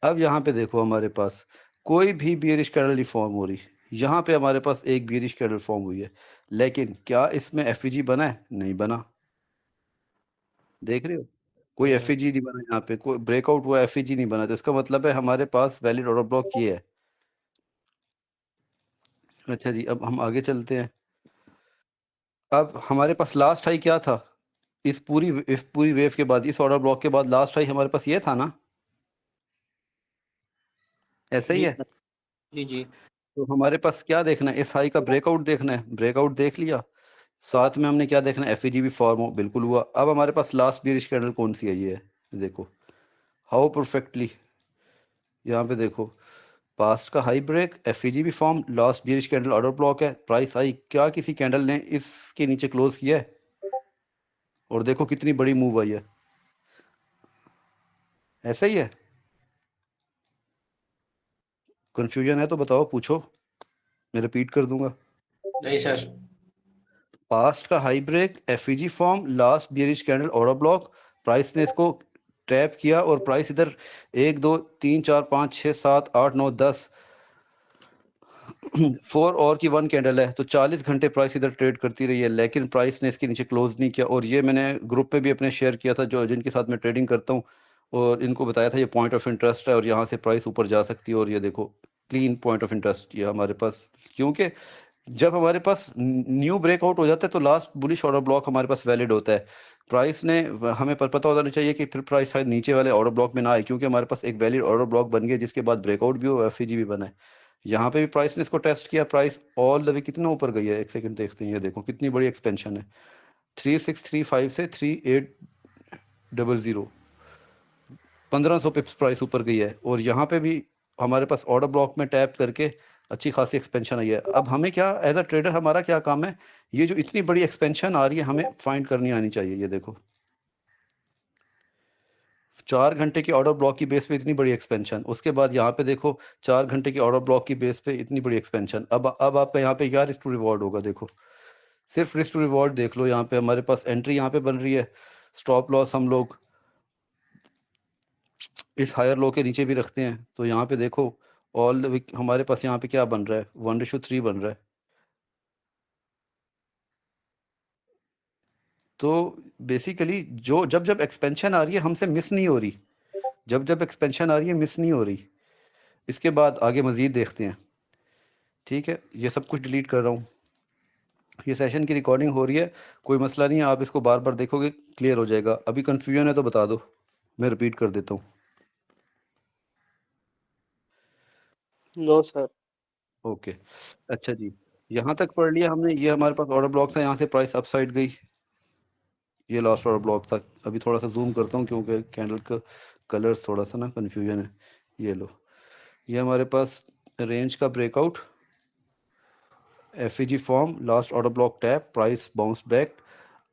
अब यहाँ पे देखो हमारे पास कोई भी बियरिश कैंडल नहीं फॉर्म हो रही। यहाँ पे हमारे पास एक बियरिश कैंडल फॉर्म हुई है, लेकिन क्या इसमें एफईजी बना है? नहीं बना, देख रहे हो? कोई एफईजी नहीं बना यहाँ पे, कोई ब्रेकआउट हुआ एफईजी नहीं बना। तो इसका मतलब है हमारे पास वैलिड ऑर्डर ब्लॉक ये है। अच्छा जी, अब हम आगे चलते हैं। अब हमारे पास लास्ट हाई क्या था? इस पूरी वेव के बाद, इस ऑर्डर ब्लॉक के बाद लास्ट हाई हमारे पास ये था ना, ऐसा ही जी है। सर। जी जी। तो हमारे पास क्या देखना है? इस हाई का ब्रेकआउट देखना है, ब्रेकआउट देख लिया, साथ में हमने क्या देखना है? एफईजी भी फॉर्म हो, बिल्कुल हुआ। अब हमारे पास लास्ट बियरिश कैंडल कौन सी है? ये है, देखो हाउ परफेक्टली, यहाँ पे देखो पास्ट का हाई ब्रेक, एफईजी भी form, last bearish candle order block है, प्राइस हाई। क्या किसी कैंडल ने इसके नीचे क्लोज किया है? और देखो कितनी बड़ी मूव आई है, ऐसा ही है। कंफ्यूजन है तो बताओ, पूछो, मैं रिपीट कर दूंगा। नहीं सर। पास्ट का high break, FEG form, last bearish candle order block, price ने इसको टैप किया और प्राइस इधर 1 2 3 4 5 6 7 8 9 10 4 और की 1 कैंडल है, तो 40 घंटे प्राइस इधर ट्रेड करती रही है, लेकिन प्राइस ने इसके नीचे क्लोज नहीं किया। और ये मैंने ग्रुप पे भी अपने शेयर किया था, जो जिनके साथ मैं ट्रेडिंग करता हूँ, और इनको बताया था ये पॉइंट ऑफ इंटरेस्ट है और यहाँ से प्राइस ऊपर जा सकती है। और ये देखो क्लीन पॉइंट ऑफ इंटरेस्ट ये हमारे पास, क्योंकि जब हमारे पास न्यू ब्रेकआउट हो जाता है तो लास्ट बुलिश ऑर्डर ब्लॉक हमारे पास वैलिड होता है। प्राइस ने हमें पता होना चाहिए कि फिर प्राइस शायद नीचे वाले ऑर्डर ब्लॉक में ना आए, क्योंकि हमारे पास एक वैलिड ऑर्डर ब्लॉक बन गया जिसके बाद ब्रेकआउट भी हो, एफईजी भी बना है। यहाँ पे भी प्राइस ने इसको टेस्ट किया, प्राइस ऑल द वे कितना ऊपर गई है, एक सेकंड देखते हैं। ये देखो कितनी बड़ी एक्सपेंशन है, 3635 से 3800, 1500 पिप्स प्राइस ऊपर गई है। और यहाँ पे भी हमारे पास ऑर्डर ब्लॉक में टैप करके अच्छी खासी एक्सपेंशन आई है। अब हमें क्या, एज अ ट्रेडर हमारा क्या काम है? ये जो इतनी बड़ी एक्सपेंशन आ रही है हमें फाइंड करनी आनी चाहिए। ये देखो 4 घंटे की ऑर्डर ब्लॉक की बेस पे इतनी बड़ी एक्सपेंशन, उसके बाद यहाँ पे देखो 4 घंटे की ऑर्डर ब्लॉक की बेस पे इतनी बड़ी एक्सपेंशन। अब आपका यहाँ पे क्या रिस्क टू रिवॉर्ड होगा? देखो सिर्फ रिस्क टू रिवॉर्ड देख लो। यहाँ पे हमारे पास एंट्री यहाँ पे बन रही है, स्टॉप लॉस हम लोग इस हायर लो के नीचे भी रखते हैं। तो यहाँ पे देखो ऑल हमारे पास यहाँ पे क्या बन रहा है? 1:3 बन रहा है। तो बेसिकली जो जब जब एक्सपेंशन आ रही है हमसे मिस नहीं हो रही, जब जब एक्सपेंशन आ रही है मिस नहीं हो रही। इसके बाद आगे मजीद देखते हैं, ठीक है। ये सब कुछ डिलीट कर रहा हूँ, ये सेशन की रिकॉर्डिंग हो रही है, कोई मसला नहीं है, आप इसको बार बार देखोगे क्लियर हो जाएगा। अभी कंफ्यूजन है तो बता दो, मैं रिपीट कर देता हूँ। No sir. ओके, अच्छा जी, यहाँ तक पढ़ लिया हमने। ये हमारे पास ऑर्डर ब्लॉक था, यहाँ से प्राइस अपसाइड गई, ये लास्ट ऑर्डर ब्लॉक था। अभी थोड़ा सा जूम करता हूँ क्योंकि कैंडल का कलर्स थोड़ा सा ना कन्फ्यूजन है। ये लो, ये हमारे पास रेंज का breakout, FEG form, last order block tap, price bounce back.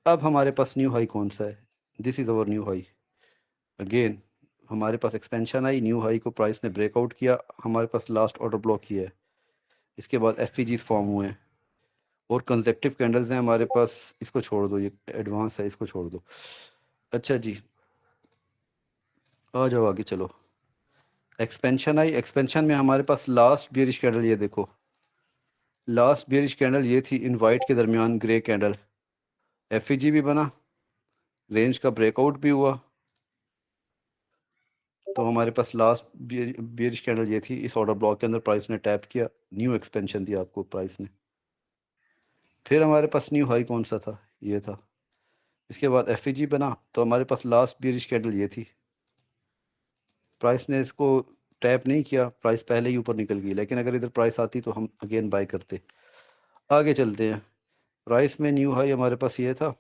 अब हमारे पास न्यू हाई कौन सा है? This is our new high. Again हमारे पास एक्सपेंशन आई, न्यू हाई को प्राइस ने ब्रेकआउट किया, हमारे पास लास्ट ऑर्डर ब्लॉक किया है, इसके बाद एफईजीज फॉर्म हुए हैं और कंसेक्टिव कैंडल्स हैं हमारे पास। इसको छोड़ दो, ये एडवांस है, इसको छोड़ दो। अच्छा जी, आ जाओ आगे चलो। एक्सपेंशन आई, एक्सपेंशन में हमारे पास लास्ट बियरिश कैंडल, ये देखो लास्ट बियरिश कैंडल ये थी इन वाइट के दरमियान ग्रे कैंडल, एफईजी भी बना, रेंज का ब्रेकआउट भी हुआ। तो हमारे पास लास्ट बियरिश कैंडल ये थी, इस ऑर्डर ब्लॉक के अंदर प्राइस ने टैप किया, न्यू एक्सपेंशन दिया आपको प्राइस ने। फिर हमारे पास न्यू हाई कौन सा था, ये था। इसके बाद एफईजी बना, तो हमारे पास लास्ट बियरिश कैंडल ये थी, प्राइस ने इसको टैप नहीं किया, प्राइस पहले ही ऊपर निकल गई, लेकिन अगर इधर प्राइस आती तो हम अगेन बाय करते। आगे चलते हैं, प्राइस में न्यू हाई हमारे पास ये था,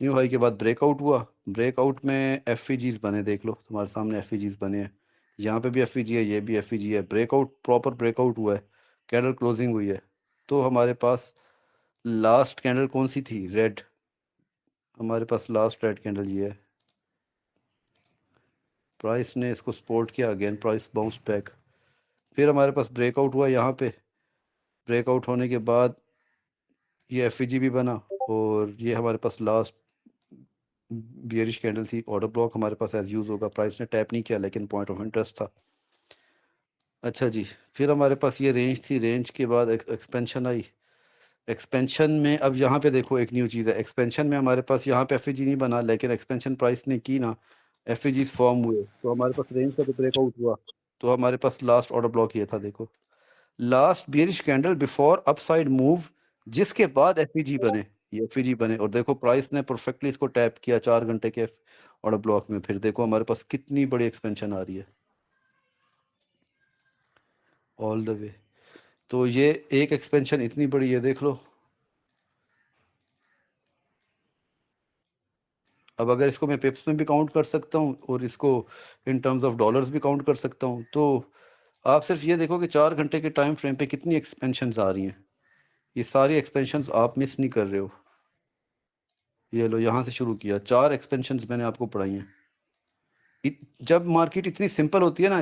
न्यू हाई के बाद ब्रेकआउट हुआ, ब्रेकआउट में एफईजीज बने, देख लो तुम्हारे सामने एफईजीज बने हैं, यहाँ पे भी एफईजी है, ये भी एफईजी है, ब्रेकआउट प्रॉपर ब्रेकआउट हुआ है, कैंडल क्लोजिंग हुई है। तो हमारे पास लास्ट कैंडल कौन सी थी, रेड, हमारे पास लास्ट रेड कैंडल ये है, प्राइस ने इसको सपोर्ट किया, अगेन प्राइस बाउंस बैक। फिर हमारे पास ब्रेकआउट हुआ यहाँ पे, ब्रेकआउट होने के बाद ये एफईजी भी बना, और ये हमारे पास लास्ट बियरिश कैंडल थी, ऑर्डर ब्लॉक हमारे पास एज यूज होगा, प्राइस ने टैप नहीं किया लेकिन पॉइंट ऑफ इंटरेस्ट था। अच्छा जी, फिर हमारे पास ये रेंज थी, रेंज के बाद एक्सपेंशन आई, एक्सपेंशन में अब यहाँ पे देखो एक न्यू चीज़ है, एक्सपेंशन में हमारे पास यहाँ पे एफईजी नहीं बना, लेकिन एक्सपेंशन प्राइस ने की ना, एफईजी फॉर्म हुए, तो हमारे पास रेंज का तो ब्रेकआउट हुआ, तो हमारे पास लास्ट ऑर्डर ब्लॉक ये था, देखो last bearish candle before upside move, जिसके बाद एफईजी बने, ये एफईजी बने, और देखो प्राइस ने परफेक्टली इसको टैप किया 4 घंटे के ऑर्डर ब्लॉक में। फिर देखो हमारे पास कितनी बड़ी एक्सपेंशन आ रही है ऑल द वे। तो ये एक एक्सपेंशन इतनी बड़ी है, देख लो। अब अगर इसको मैं पिप्स में भी काउंट कर सकता हूँ और इसको इन टर्म्स ऑफ डॉलर्स भी काउंट कर सकता हूँ, तो आप सिर्फ ये देखो कि 4 घंटे के टाइम फ्रेम पे कितनी एक्सपेंशंस आ रही हैं, ये सारी एक्सपेंशंस आप मिस नहीं कर रहे हो। ये लो, यहाँ से शुरू किया, 4 एक्सपेंशंस मैंने आपको पढ़ाई हैं। जब मार्केट इतनी सिंपल होती है ना,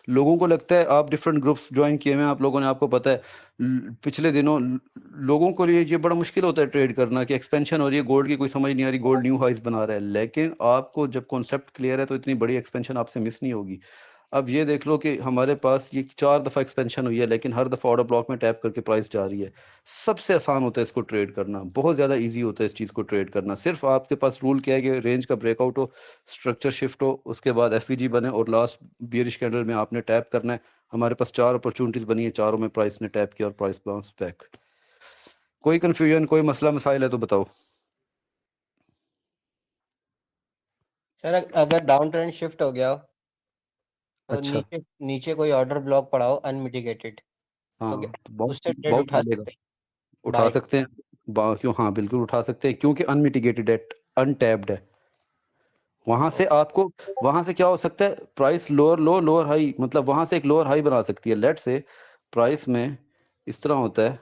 लोगों को लगता है, आप डिफरेंट ग्रुप्स ज्वाइन किए हुए हैं आप लोगों ने, आपको पता है पिछले दिनों लोगों को लिए ये बड़ा मुश्किल होता है ट्रेड करना, कि एक्सपेंशन हो रही है गोल्ड की, कोई समझ नहीं आ रही, गोल्ड न्यू हाइज बना रहा है, लेकिन आपको जब कॉन्सेप्ट क्लियर है तो इतनी बड़ी एक्सपेंशन आपसे मिस नहीं होगी। अब ये देख लो कि हमारे पास ये 4 दफ़ा एक्सपेंशन हुई है, लेकिन हर दफ़ा ऑर्डर ब्लॉक में टैप करके प्राइस जा रही है। सबसे आसान होता है इसको ट्रेड करना, बहुत ज़्यादा इजी होता है इस चीज़ को ट्रेड करना। सिर्फ आपके पास रूल क्या है कि रेंज का ब्रेकआउट हो, स्ट्रक्चर शिफ्ट हो, उसके बाद एफईजी बने और लास्ट बियरिश कैंडल में आपने टैप करना है। हमारे पास 4 अपॉर्चुनिटीज़ बनी है, चारों में प्राइस ने टैप किया और प्राइस बाउंस बैक। कोई कन्फ्यूजन, कोई मसला मसाइल है तो बताओ। सर अगर डाउन ट्रेंड शिफ्ट हो गया हो और अच्छा, नीचे नीचे कोई ऑर्डर ब्लॉक पड़ा हो अनमिटिगेटेड, तो हाँ तो क्या उससे ट्रेड बाउंस उठा मिलेगा, सकते हैं? उठा बाय। सकते हैं। क्यों, हाँ बिल्कुल उठा सकते हैं, क्योंकि अनमिटिगेटेड है, अनटैप्ड है। वहां से आपको, वहां से क्या हो सकता है, प्राइस लोअर लो, लोअर हाई, मतलब वहां से एक लोअर हाई बना सकती है। लेट से प्राइस में इस तरह होता है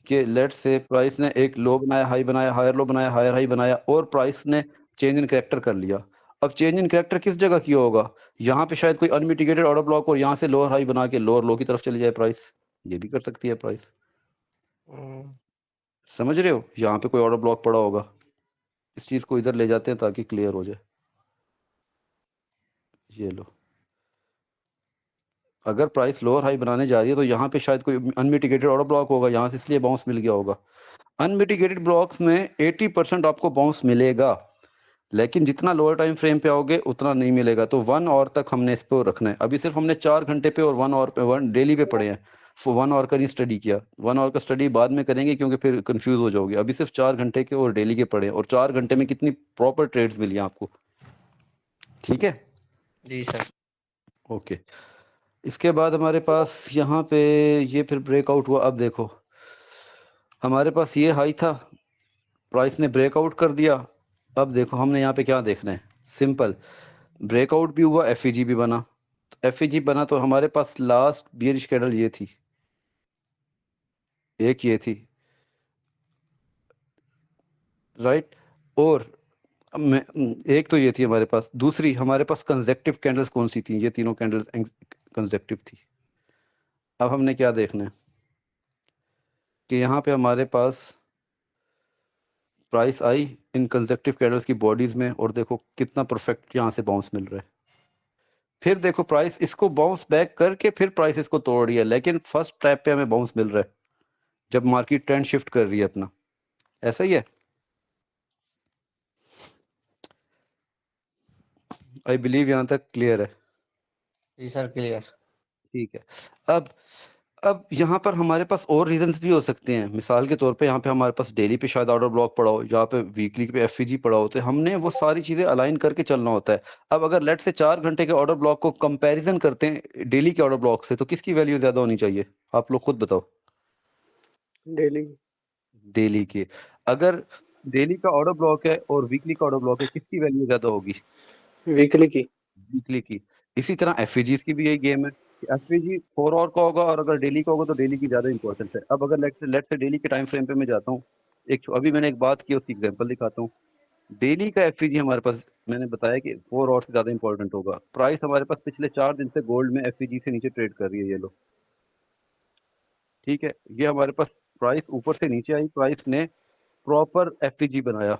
कि लेट से प्राइस ने एक लो बनाया, हाई बनाया, हायर लो बनाया, हायर हाई बनाया, और प्राइस ने चेंज इन कैरेक्टर कर लिया। अब चेंज इन कैरेक्टर किस जगह किया होगा, यहाँ पे शायद कोई अनमिटिगेटेड ऑर्डर ब्लॉक और यहाँ से लोअर हाई बना के लोअर लो की तरफ चली जाए प्राइस, ये भी कर सकती है प्राइस। हम्म, समझ रहे हो, यहाँ पे कोई ऑर्डर ब्लॉक पड़ा होगा, इस चीज को इधर ले जाते हैं ताकि क्लियर हो जाए। ये लो, अगर प्राइस लोअर हाई बनाने जा रही है तो यहाँ पे शायद कोई अनमिटिगेटेड ऑर्डर ब्लॉक होगा, यहाँ से इसलिए बाउंस मिल गया होगा। अनमिटिगेटेड ब्लॉक्स में 80% आपको बाउंस मिलेगा, लेकिन जितना लोअर टाइम फ्रेम पे आओगे उतना नहीं मिलेगा। तो 1 आवर तक हमने इस पे रखना है। अभी सिर्फ हमने 4 घंटे पे और 1 आवर पे, 1 डेली पे पढ़े हैं, 1 आवर का नहीं स्टडी किया, 1 आवर का स्टडी बाद में करेंगे क्योंकि फिर कंफ्यूज हो जाओगे। अभी सिर्फ 4 घंटे के और डेली के पढ़े हैं, और 4 घंटे में कितनी प्रॉपर ट्रेड्स मिली हैं आपको, ठीक है। जी सर। ओके, इसके बाद हमारे पास यहाँ पे ये फिर ब्रेकआउट हुआ। अब देखो हमारे पास ये हाई था, प्राइस ने ब्रेकआउट कर दिया। अब देखो हमने यहाँ पे क्या देखना है, सिंपल, ब्रेकआउट भी हुआ, एफईजी भी बना। एफईजी बना तो हमारे पास लास्ट बियरिश कैंडल ये थी, एक ये थी, राइट। और मैं एक तो ये थी हमारे पास, दूसरी हमारे पास कंसेक्टिव कैंडल्स कौन सी थी, ये तीनों कैंडल्स कंसेक्टिव थी। अब हमने क्या देखना है कि यहाँ पे हमारे पास प्राइस आई, इन कंसेक्टिव कैंडल्स की बॉडीज में, और देखो कितना परफेक्ट यहाँ से बाउंस मिल रहा है। फिर देखो प्राइस इसको बाउंस बैक करके फिर प्राइस इसको तोड़ रही है, लेकिन फर्स्ट ट्रैप पे हमें बाउंस मिल रहा है जब मार्केट ट्रेंड शिफ्ट कर रही है अपना। ऐसा ही है, आई बिलीव यहाँ तक क्लियर है। जी सर क्लियर। ठीक है। अब यहाँ पर हमारे पास और रीजंस भी हो सकते हैं। मिसाल के तौर पे यहाँ पे हमारे पास डेली पे शायद ऑर्डर ब्लॉक पड़ा हो, यहाँ पे वीकली पे एफईजी पड़ा हो, तो हमने वो सारी चीजें अलाइन करके चलना होता है। अब अगर लेट से 4 घंटे के ऑर्डर ब्लॉक को कंपैरिजन करते हैं डेली के ऑर्डर ब्लॉक से, तो किसकी वैल्यू ज्यादा होनी चाहिए? आप लोग खुद बताओ। डेली डेली के। अगर डेली का ऑर्डर ब्लॉक है और वीकली का ऑर्डर ब्लॉक है, किसकी वैल्यू ज्यादा होगी? वीकली की। वीकली की। इसी तरह एफईजी की भी यही गेम है कि एफईजी 4 आवर का होगा, और अगर डेली का होगा तो डेली की ज्यादा इंपॉर्टेंस है। अब अगर लेट से डेली के टाइम फ्रेम पे मैं जाता हूँ, एक अभी मैंने एक बात की, उसकी एग्जांपल दिखाता हूँ। डेली का एफईजी हमारे पास मैंने बताया कि 4 आवर से ज्यादा इंपॉर्टेंट होगा। प्राइस हमारे पास पिछले 4 दिन से गोल्ड में एफईजी से नीचे ट्रेड कर रही है, ये लो। ठीक है, ये हमारे पास प्राइस ऊपर से नीचे आई, प्राइस ने प्रॉपर एफईजी बनाया।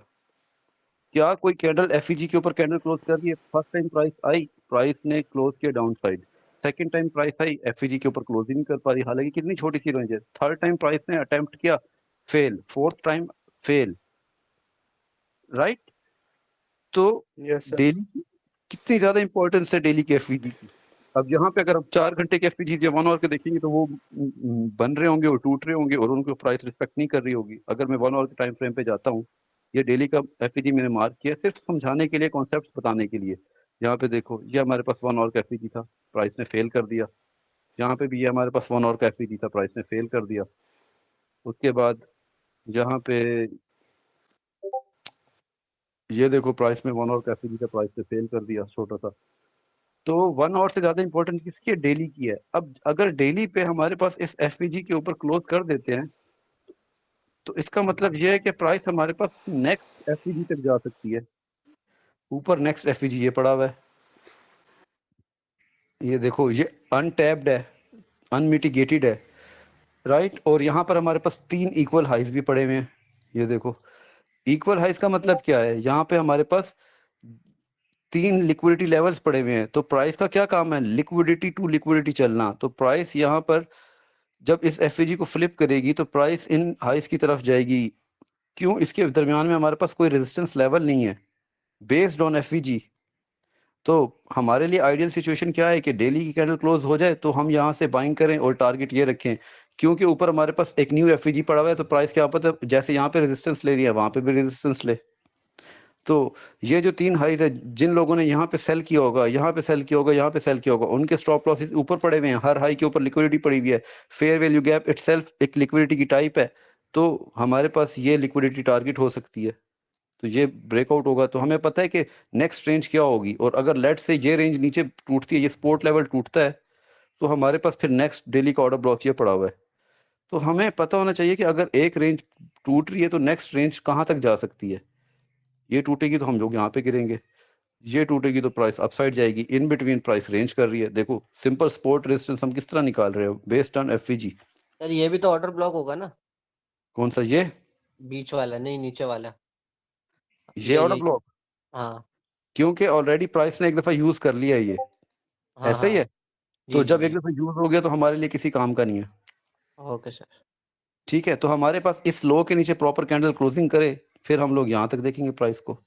क्या कोई कैंडल एफईजी के ऊपर कैंडल क्लोज कर रही है? First time price I, price ने क्लोज किया down side. Second time price I, FEG के ऊपर क्लोज ही नहीं कर पा रही, हालांकि कितनी छोटी सी रेंज है। थर्ड टाइम प्राइस ने अटेम्प्ट किया, fail. Fourth time fail. Right. तो यस सर। डेली की कितनी ज्यादा इंपॉर्टेंस है डेली के एफईजी की। अब यहाँ पे अगर हम 4 घंटे के एफईजी या 1 आवर के देखेंगे तो वो बन रहे होंगे और टूट रहे होंगे और उनको प्राइस रिस्पेक्ट नहीं कर रही होगी। अगर मैं 1 आवर के टाइम फ्रेम पे जाता हूँ, ये डेली का एफईजी मैंने मार्क किया सिर्फ समझाने के लिए, कॉन्सेप्ट बताने के लिए। यहाँ पे देखो, ये हमारे पास 1 आवर का एफईजी था, प्राइस ने फेल कर दिया। यहाँ पे भी ये हमारे पास 1 आवर का एफईजी था, प्राइस ने फेल कर दिया। उसके बाद यहाँ पे ये देखो, प्राइस में 1 आवर का एफईजी था, प्राइस ने फेल कर दिया छोटा सा। तो 1 आवर से ज्यादा इंपॉर्टेंट किसकी है? डेली की है। अब अगर डेली पे हमारे पास इस एफपीजी के ऊपर क्लोज कर देते हैं, तो इसका मतलब यह है कि प्राइस हमारे पास नेक्स्ट एफपीजी तक जा सकती है। ऊपर नेक्स्ट एफपीजी ये पड़ा हुआ है, ये देखो, ये अनटैप्ड है, अनमिटिगेटेड है। राइट। और यहाँ पर हमारे पास 3 इक्वल हाइज भी पड़े हुए हैं। ये देखो, इक्वल हाइज का मतलब क्या है? यहाँ पे हमारे पास 3 लिक्विडिटी लेवल्स पड़े हुए हैं। तो प्राइस का क्या काम है? लिक्विडिटी टू लिक्विडिटी चलना। तो प्राइस यहाँ पर जब इस एफईजी को फ्लिप करेगी तो प्राइस इन हाइस की तरफ जाएगी। क्यों? इसके दरमियान में हमारे पास कोई रेजिस्टेंस लेवल नहीं है बेस्ड ऑन एफईजी। तो हमारे लिए आइडियल सिचुएशन क्या है कि डेली की कैंडल क्लोज हो जाए तो हम यहाँ से बाइंग करें और टारगेट ये रखें, क्योंकि ऊपर हमारे पास एक न्यू एफईजी पड़ा हुआ है। तो प्राइस क्या पता, जैसे यहाँ पे रेजिस्टेंस ले रही है वहां पे भी रेजिस्टेंस ले। तो ये जो 3 हाइज है, जिन लोगों ने यहाँ पे सेल किया होगा, यहाँ पे सेल किया होगा, यहाँ पे सेल किया होगा, उनके स्टॉप लॉसेस ऊपर पड़े हुए हैं। हर हाई के ऊपर लिक्विडिटी पड़ी हुई है। फेयर वैल्यू गैप इटसेल्फ एक लिक्विडिटी की टाइप है। तो हमारे पास ये लिक्विडिटी टारगेट हो सकती है। तो ये ब्रेकआउट होगा तो हमें पता है कि नेक्स्ट रेंज क्या होगी। और अगर लेट से ये रेंज नीचे टूटती है, ये सपोर्ट लेवल टूटता है, तो हमारे पास फिर नेक्स्ट डेली का ऑर्डर ब्लॉक ये पड़ा हुआ है। तो हमें पता होना चाहिए कि अगर एक रेंज टूट रही है तो नेक्स्ट रेंज कहाँ तक जा सकती है। ये टूटेगी तो हम लोग यहाँ पे गिरेंगे, ये टूटेगी तो प्राइस अपसाइड जाएगी। इन बिटवीन प्राइस रेंज कर रही है। देखो सिंपल सपोर्ट रेजिस्टेंस हम किस तरह निकाल रहे हो बेस्ड ऑन एफवीजी। सर ये भी तो ऑर्डर ब्लॉक होगा ना? कौन सा? ये बीच वाला नहीं, नीचे वाला। ये ऑर्डर ये ब्लॉक, हाँ क्योंकि ऑलरेडी प्राइस ने एक दफा यूज कर लिया है ये। हाँ ऐसा ही हाँ। है। तो जी जी जब एक जी। दफा यूज हो गया तो हमारे लिए किसी काम का नहीं है। Okay sir. ठीक है, तो हमारे पास इस लो के नीचे प्रॉपर कैंडल क्लोजिंग करे, फिर हम लोग यहाँ तक देखेंगे प्राइस को।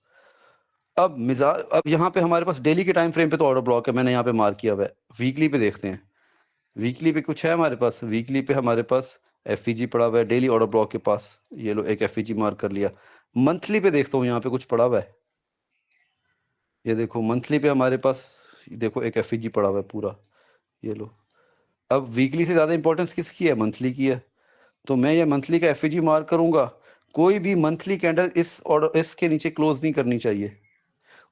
अब यहाँ पे हमारे पास डेली के टाइम फ्रेम पे तो ऑर्डर ब्लॉक है, मैंने यहाँ पे मार्क किया हुआ है। वीकली पे देखते हैं, वीकली पे कुछ है हमारे पास? वीकली पे हमारे पास एफईजी पड़ा हुआ है डेली ऑर्डर ब्लॉक के पास। ये लो, एक एफईजी मार्क कर लिया। मंथली पे देखता हूँ, यहाँ पे कुछ पड़ा हुआ है। ये देखो, मंथली पे हमारे पास देखो एक एफईजी पड़ा हुआ है पूरा। ये लो। अब वीकली से ज्यादा इंपॉर्टेंस किसकी है? मंथली की है। तो मैं ये मंथली का एफईजी मार्क करूंगा। कोई भी मंथली कैंडल इस ऑर्डर इसके नीचे क्लोज नहीं करनी चाहिए।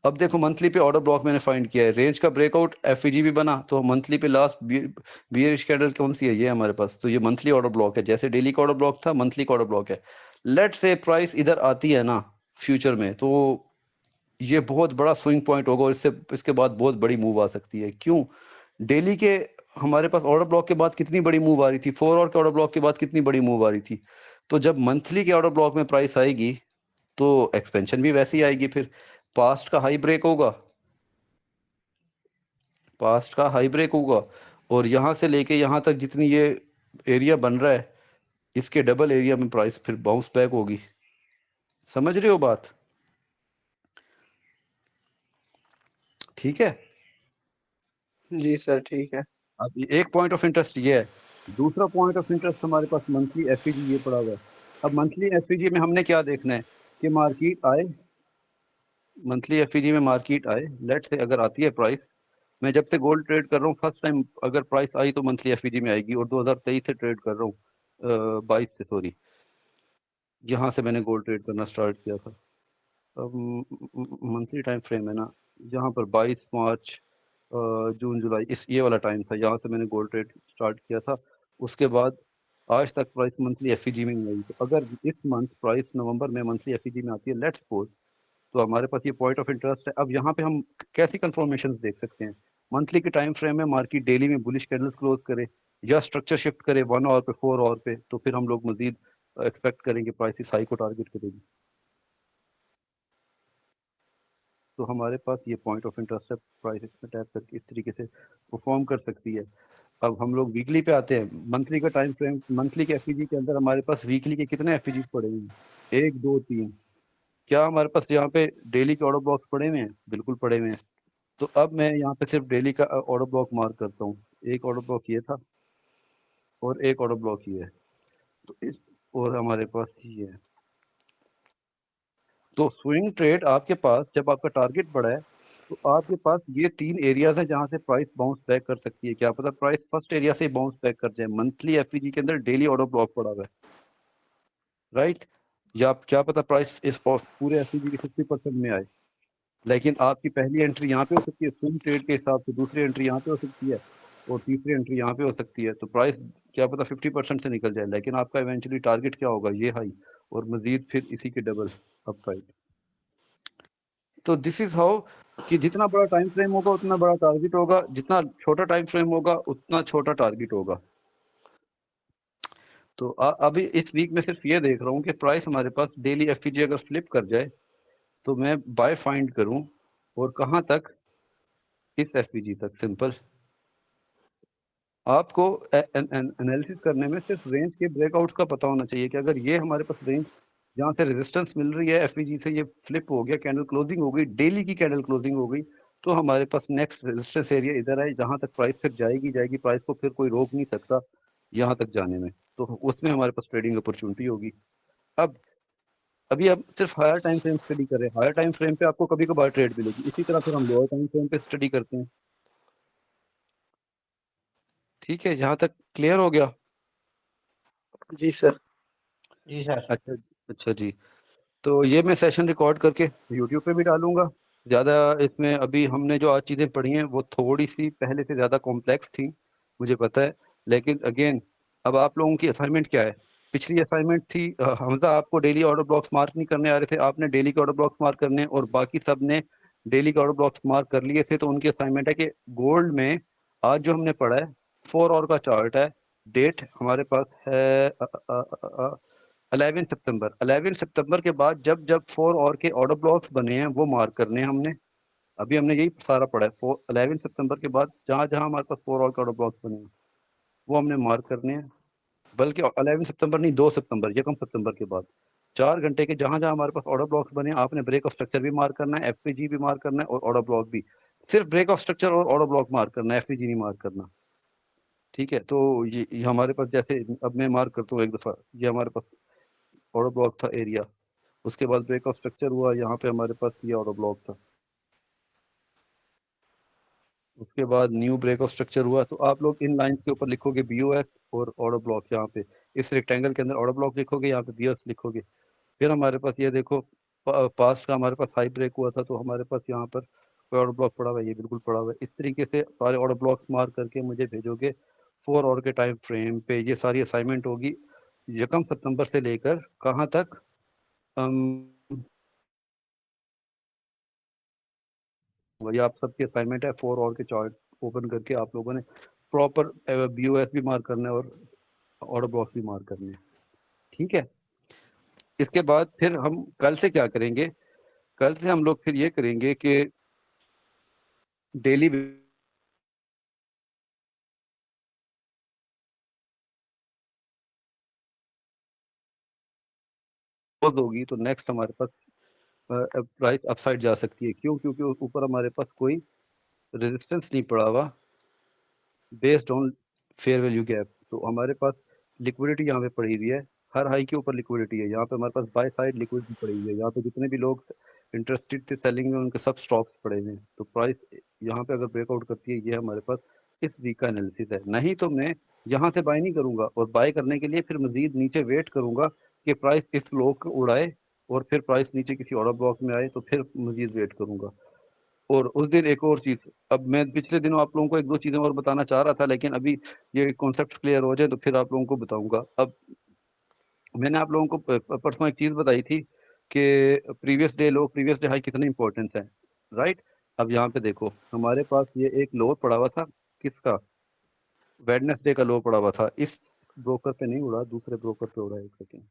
अब देखो, मंथली पे ऑर्डर ब्लॉक मैंने फाइंड किया है, रेंज का ब्रेकआउट एफईजी भी बना। तो मंथली पे लास्ट बियरिश कैंडल कौन सी है? ये हमारे पास। तो ये मंथली ऑर्डर ब्लॉक है, जैसे डेली का ऑर्डर ब्लॉक था, मंथली का ऑर्डर ब्लॉक है। लेट से प्राइस इधर आती है ना फ्यूचर में, तो ये बहुत बड़ा स्विंग पॉइंट होगा और इससे इसके बाद बहुत बड़ी मूव आ सकती है। क्यों? डेली के हमारे पास ऑर्डर ब्लॉक के बाद कितनी बड़ी मूव आ रही थी, 4 आवर के ऑर्डर ब्लॉक के बाद कितनी बड़ी मूव आ रही थी। तो जब मंथली के ऑर्डर ब्लॉक में प्राइस आएगी तो एक्सपेंशन भी वैसी आएगी। फिर पास्ट का हाई ब्रेक होगा, पास्ट का हाई ब्रेक होगा, और यहाँ से लेके यहाँ तक जितनी ये एरिया बन रहा है इसके डबल एरिया में प्राइस फिर बाउंस बैक होगी। समझ रहे हो बात? ठीक है। जी सर ठीक है। अब एक पॉइंट ऑफ इंटरेस्ट ये है। दूसरा पॉइंट ऑफ इंटरेस्ट हमारे पास मंथली एफईजी ये पड़ा हुआ है। अब मंथली एफईजी में हमने क्या देखना है कि मार्केट आए, मंथली एफईजी में मार्केट आए, लेट से अगर आती है प्राइस, मैं जब से गोल्ड ट्रेड कर रहा हूँ फर्स्ट टाइम अगर प्राइस आई तो मंथली एफईजी में आएगी, और 2023 से ट्रेड कर रहा हूँ 22 से, सॉरी, यहाँ से मैंने गोल्ड ट्रेड करना स्टार्ट किया था। अब मंथली टाइम फ्रेम है ना, जहाँ पर 22 मार्च जून जुलाई इस ये वाला टाइम था, यहाँ से मैंने गोल्ड ट्रेड स्टार्ट किया था। उसके बाद आज तक प्राइस मंथली एफईजी में नहीं आई। तो अगर इस मंथ प्राइस नवंबर में मंथली एफईजी में आती है लेट्स सपोज, तो हमारे पास ये पॉइंट ऑफ इंटरेस्ट है। अब यहाँ पे हम कैसी कंफर्मेशन देख सकते हैं? मंथली के टाइम फ्रेम में मार्केट डेली में बुलिश कैंडल्स क्लोज करे या स्ट्रक्चर शिफ्ट करे 1 आवर पे 4 आवर पे, तो फिर हम लोग मजीद एक्सपेक्ट करेंगे प्राइस इस हाई को टारगेट करेगी। तो हमारे पास ये पॉइंट ऑफ इंटरेस्ट है, प्राइस इसमें टैप करके इस तरीके से परफॉर्म कर सकती है। अब हम लोग वीकली पे आते हैं। मंथली का टाइम फ्रेम, मंथली के एफईजी के अंदर हमारे पास वीकली के कितने एफईजी पड़े हुए हैं? 1 2 3। क्या हमारे पास यहाँ पे डेली के ऑर्डर ब्लॉक्स पड़े हुए हैं? बिल्कुल पड़े हुए हैं। तो अब मैं यहाँ पे सिर्फ डेली का ऑर्डर ब्लॉक मार्क करता हूँ। एक ऑर्डर ब्लॉक ये था और एक ऑर्डर ब्लॉक ये है, तो इस और हमारे पास ये है। तो स्विंग ट्रेड आपके पास जब आपका टारगेट बड़ा है तो आपके पास ये 3 एरियाज हैं जहां से प्राइस बाउंस बैक कर सकती है। क्या पता प्राइस फर्स्ट एरिया से बाउंस बैक कर जाए। मंथली एफईजी के अंदर डेली ऑर्डर ब्लॉक पड़ा हुआ है, राइट? या क्या पता प्राइस इस पूरे एफईजी के 50% में आए, लेकिन आपकी पहली एंट्री यहाँ पे हो सकती है स्विंग ट्रेड के हिसाब से, दूसरी एंट्री यहाँ पे हो सकती है और तीसरी एंट्री यहाँ पे हो सकती है। तो प्राइस क्या पता 50% से निकल जाए, लेकिन आपका इवेंचुअली टारगेट क्या होगा? ये हाई और मजीद फिर इसी के डबल अपसाइड। तो दिस इज हाउ कि जितना बड़ा टाइम फ्रेम होगा उतना बड़ा टारगेट होगा, जितना छोटा टाइम फ्रेम होगा उतना छोटा टारगेट होगा। तो अभी इस वीक में सिर्फ ये देख रहा हूँ कि प्राइस हमारे पास डेली एफईजी अगर फ्लिप कर जाए तो मैं बाय फाइंड करूं, और कहां तक? इस एफईजी तक। सिंपल। आपको एनालिसिस करने में सिर्फ रेंज के ब्रेकआउट्स का पता होना चाहिए कि अगर ये हमारे पास रेंज जहाँ से रेजिस्टेंस मिल रही है एफईजी से, ये फ्लिप हो गया, कैंडल क्लोजिंग हो गई, डेली की कैंडल क्लोजिंग हो गई, तो हमारे पास नेक्स्ट रेजिस्टेंस एरिया इधर है जहाँ तक प्राइस फिर जाएगी। प्राइस को फिर कोई रोक नहीं सकता यहाँ तक जाने में, तो उसमें हमारे पास ट्रेडिंग अपॉर्चुनिटी होगी। अब अभी आप सिर्फ हायर टाइम फ्रेम स्टडी कर रहे हैं। हायर टाइम फ्रेम पे आपको कभी कभार ट्रेड मिलेगी, इसी तरह फिर हम लोअर टाइम फ्रेम पे स्टडी करते हैं। ठीक है, यहाँ तक क्लियर हो गया? जी सर। जी सर। अच्छा अच्छा जी। तो ये मैं सेशन रिकॉर्ड करके यूट्यूब पे भी डालूंगा। ज़्यादा इसमें अभी हमने जो आज चीज़ें पढ़ी हैं वो थोड़ी सी पहले से ज़्यादा कॉम्प्लेक्स थी, मुझे पता है, लेकिन अगेन अब आप लोगों की असाइनमेंट क्या है? पिछली असाइनमेंट थी हमजा आपको डेली ऑर्डर ब्लॉक्स मार्क नहीं करने आ रहे थे, आपने डेली के ऑर्डर ब्लॉक्स मार्क करने, और बाकी सब ने डेली के ऑर्डर ब्लॉक्स मार्क कर लिए थे। तो उनकी असाइनमेंट है कि गोल्ड में आज जो हमने पढ़ा है 4 आवर का चार्ट है, डेट हमारे पास है 11 सितंबर। 11 सितंबर के बाद जब जब 4 और के ऑर्डर ब्लॉक्स बने हैं वो मार्क करने हैं हमने। अभी हमने यही सारा पढ़ा है। 11 सितंबर के बाद जहाँ जहाँ हमारे पास 4 और के ऑर्डर ब्लॉक्स बने हैं वो हमने मार्क करने हैं। बल्कि 11 सितंबर नहीं, 2 सितंबर, यकम सितंबर के बाद 4 घंटे के जहाँ जहाँ हमारे पास ऑर्डर ब्लॉक्स बने हैं, आपने ब्रेक ऑफ स्ट्रक्चर भी मार्क करना है, एफपीजी भी मार्क करना है और ऑर्डर ब्लॉक भी। सिर्फ ब्रेक ऑफ स्ट्रक्चर और ऑर्डर ब्लॉक मार्क करना है, एफपीजी नहीं मार्क करना। ठीक है, तो ये हमारे पास, जैसे अब मैं मार्क करता हूँ एक दफ़ा, ये हमारे पास ऑर्डर ब्लॉक था एरिया, उसके बाद ब्रेक ऑफ स्ट्रक्चर हुआ, यहाँ पे हमारे पास ये ऑर्डर ब्लॉक था, उसके बाद न्यू ब्रेक ऑफ स्ट्रक्चर हुआ। तो आप लोग इन लाइंस के ऊपर लिखोगे बीओएस और ऑर्डर ब्लॉक, यहाँ पे इस रेक्टेंगल के अंदर ऑर्डर ब्लॉक लिखोगे, यहाँ पे बीओएस लिखोगे। फिर हमारे पास ये देखो पास का हमारे पास हाई ब्रेक हुआ था, तो हमारे पास यहाँ पर कोई ऑर्डर ब्लॉक पड़ा हुआ है, ये बिल्कुल पड़ा हुआ है। इस तरीके से सारे ऑर्डर ब्लॉक्स मार्क करके मुझे भेजोगे 4 आवर के टाइम फ्रेम पे। ये सारी असाइनमेंट होगी यकम सितंबर से लेकर कहाँ तक, वही आप सबकी असाइनमेंट है। 4 आवर के चार्ट ओपन करके आप लोगों ने प्रॉपर बीओएस भी मार्क करना है और ऑर्डर ब्लॉक्स भी मार्क करने हैं। ठीक है, इसके बाद फिर हम कल से क्या करेंगे, कल से हम लोग फिर ये करेंगे कि डेली होगी तो नेक्स्ट हमारे पास प्राइस अपसाइड जा सकती है। क्यों? क्योंकि ऊपर हमारे पास कोई रेजिस्टेंस नहीं पड़ा हुआ based on fair value gap. तो हमारे पास लिक्विडिटी यहाँ पे पड़ी हुई है, हर हाई के ऊपर लिक्विडिटी है। यहाँ पे हमारे पास बाय साइड लिक्विडिटी पड़ी हुई है। यहाँ पे जितने भी लोग इंटरेस्टेड थे सेलिंग में, उनके सब स्टॉप्स पड़े हुए हैं। तो प्राइस यहाँ पे अगर ब्रेकआउट करती है, ये हमारे पास इस वीक का एनालिसिस है। नहीं तो मैं यहाँ से बाय नहीं करूंगा, और बाय करने के लिए फिर मजीद नीचे वेट करूंगा कि प्राइस इस लो को उड़ाए और फिर प्राइस नीचे किसी ऑर्डर ब्लॉक में आए, तो फिर मजीद वेट करूंगा। और उस दिन एक और चीज, अब मैं पिछले दिनों आप लोगों को एक दो चीजें और बताना चाह रहा था, लेकिन अभी ये कॉन्सेप्ट क्लियर हो जाए तो फिर आप लोगों को बताऊंगा। अब मैंने आप लोगों को परसों एक चीज बताई थी कि previous day low previous day high कितने इंपॉर्टेंस है, राइट? अब यहाँ पे देखो हमारे पास ये एक लो पड़ा हुआ था, किसका? वेडनेसडे का लो पड़ा हुआ था। इस ब्रोकर पे नहीं उड़ा, दूसरे ब्रोकर पे उड़ा। एक सेकेंड,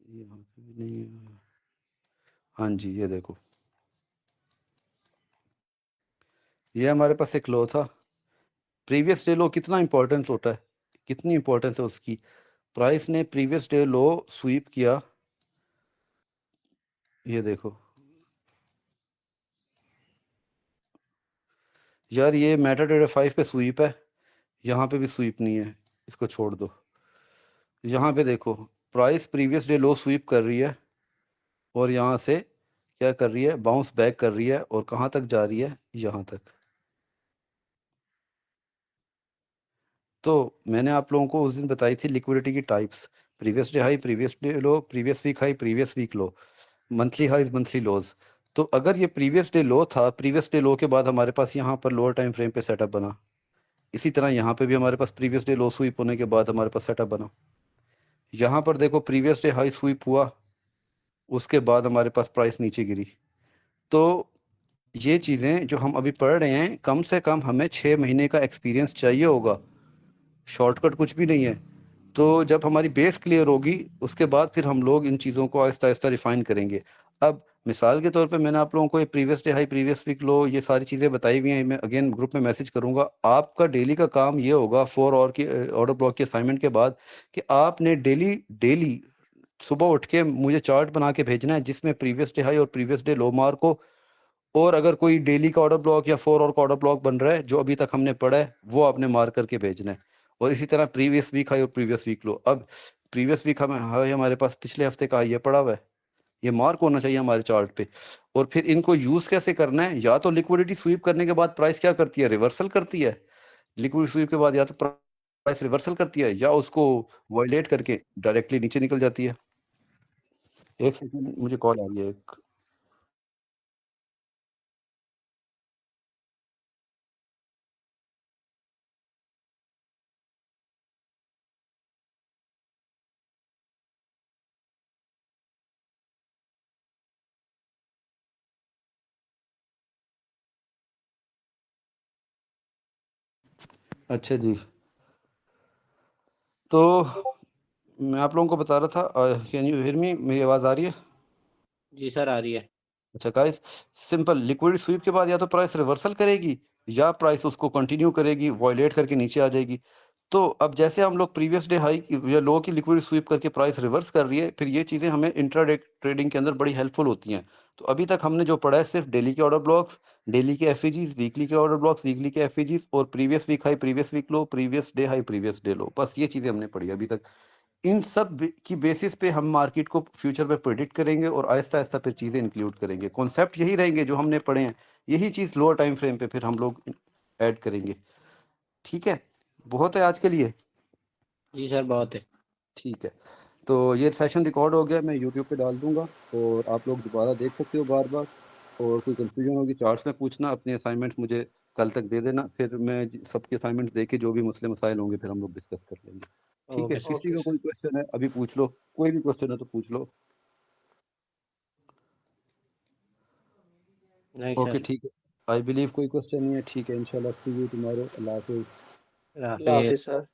यहाँ पे भी नहीं है। हाँ जी, ये देखो, ये हमारे पास एक लो था। प्रीवियस डे लो कितना इंपॉर्टेंस होता है, कितनी इंपॉर्टेंस है उसकी। प्राइस ने प्रीवियस डे लो स्वीप किया, ये देखो यार, ये मेटा ट्रेडर 5 पे स्वीप है, यहाँ पे भी स्वीप नहीं है, इसको छोड़ दो। यहाँ पे देखो price previous day low sweep कर रही है और यहाँ से क्या कर रही है, बाउंस बैक कर रही है, और कहाँ तक जा रही है, यहाँ तक। तो मैंने आप लोगों को उस दिन बताई थी लिक्विडिटी की types, previous day high, previous day low, previous week high, previous week low, monthly highs, monthly lows. तो अगर ये प्रीवियस डे लो था, प्रीवियस डे लो के बाद हमारे पास यहाँ पर लोअर टाइम फ्रेम पे सेटअप बना। इसी तरह यहाँ पे भी हमारे पास प्रीवियस डे लो स्वीप होने के बाद हमारे पास सेटअप बना। यहाँ पर देखो प्रीवियस डे हाई स्वीप हुआ, उसके बाद हमारे पास प्राइस नीचे गिरी। तो ये चीज़ें जो हम अभी पढ़ रहे हैं, कम से कम हमें 6 महीने का एक्सपीरियंस चाहिए होगा, शॉर्टकट कुछ भी नहीं है। तो जब हमारी बेस क्लियर होगी, उसके बाद फिर हम लोग इन चीज़ों को आहिस्ता आहिस्ता रिफाइन करेंगे। अब मिसाल के तौर पे मैंने आप लोगों को ये previous day high, previous week low, ये सारी चीज़ें बताई हुई हैं। मैं अगेन ग्रुप में मैसेज करूंगा। आपका डेली का काम ये होगा 4 आवर की ऑर्डर ब्लॉक की असाइनमेंट के बाद, कि आपने डेली डेली सुबह उठ के मुझे चार्ट बना के भेजना है जिसमें प्रीवियस डे हाई और प्रीवियस डे लो मार्क हो। और अगर कोई डेली का ऑर्डर ब्लॉक या 4 आवर का ऑर्डर ब्लॉक बन रहा है जो अभी तक हमने पढ़ा है, वो आपने मार्क करके भेजना है। और इसी तरह प्रीवियस वीक हाई और प्रीवियस वीक लो। अब प्रीवियस वीक हमें हाई हमारे पास पिछले हफ्ते का ये पड़ा हुआ है, ये मार्क होना चाहिए हमारे चार्ट पे। और फिर इनको यूज कैसे करना है, या तो लिक्विडिटी स्वीप करने के बाद प्राइस क्या करती है, रिवर्सल करती है। लिक्विडिटी स्वीप के बाद या तो प्राइस रिवर्सल करती है, या उसको वायलेट करके डायरेक्टली नीचे निकल जाती है। एक सेकंड, मुझे कॉल आ रही है एक। अच्छा जी, तो मैं आप लोगों को बता रहा था, कैन यू हियर मी, मेरी आवाज़ आ रही है? जी सर, आ रही है। अच्छा गाइस, सिंपल लिक्विडिटी स्वीप के बाद या तो प्राइस रिवर्सल करेगी, या प्राइस उसको कंटिन्यू करेगी, वॉयलेट करके नीचे आ जाएगी। तो अब जैसे हम लोग प्रीवियस डे हाई या लो की लिक्विडिटी स्वीप करके प्राइस रिवर्स कर रही है, फिर ये चीज़ें हमें इंट्राडे ट्रेडिंग के अंदर बड़ी हेल्पफुल होती हैं। तो अभी तक हमने जो पढ़ा है सिर्फ डेली के ऑर्डर ब्लॉक्स, डेली के एफईजीज, वीकली के ऑर्डर ब्लॉक्स, वीकली के एफईजीज, और previous week high, previous week low, previous day high, previous day low. बस ये चीज़ें हमने पढ़ी अभी तक। इन सब की बेसिस पे हम मार्केट को फ्यूचर में प्रिडिक्ट करेंगे और आहिस्ता आहिस्ता फिर चीज़ें इंक्लूड करेंगे। कॉन्सेप्ट यही रहेंगे जो हमने पढ़े हैं, यही चीज़ लोअर टाइम फ्रेम पे फिर हम लोग ऐड करेंगे। ठीक है, बहुत है आज के लिए। जी सर, बहुत है। ठीक है, तो ये सेशन रिकॉर्ड हो गया, मैं यूट्यूब पे डाल दूंगा, और आप लोग दोबारा देख सकते हो बार बार। और कोई कंफ्यूजन होगी चार्ट्स में पूछना, अपने असाइनमेंट्स मुझे कल तक दे देना, फिर मैं सबके असाइनमेंट्स दे के जो भी मसले मसाइल होंगे फिर हम लोग डिस्कस कर लेंगे। ठीक है, ओके सर। किसी का कोई क्वेश्चन है अभी पूछ लो, कोई भी क्वेश्चन है तो पूछ लो। नहीं ओके सर। ठीक है, आई बिलीव कोई क्वेश्चन नहीं है। ठीक है, इंशाल्लाह सी यू टुमारो। अल्लाह हाफिज़। अल्लाह अल्लाह हाफिज़। हाफिज़ सर।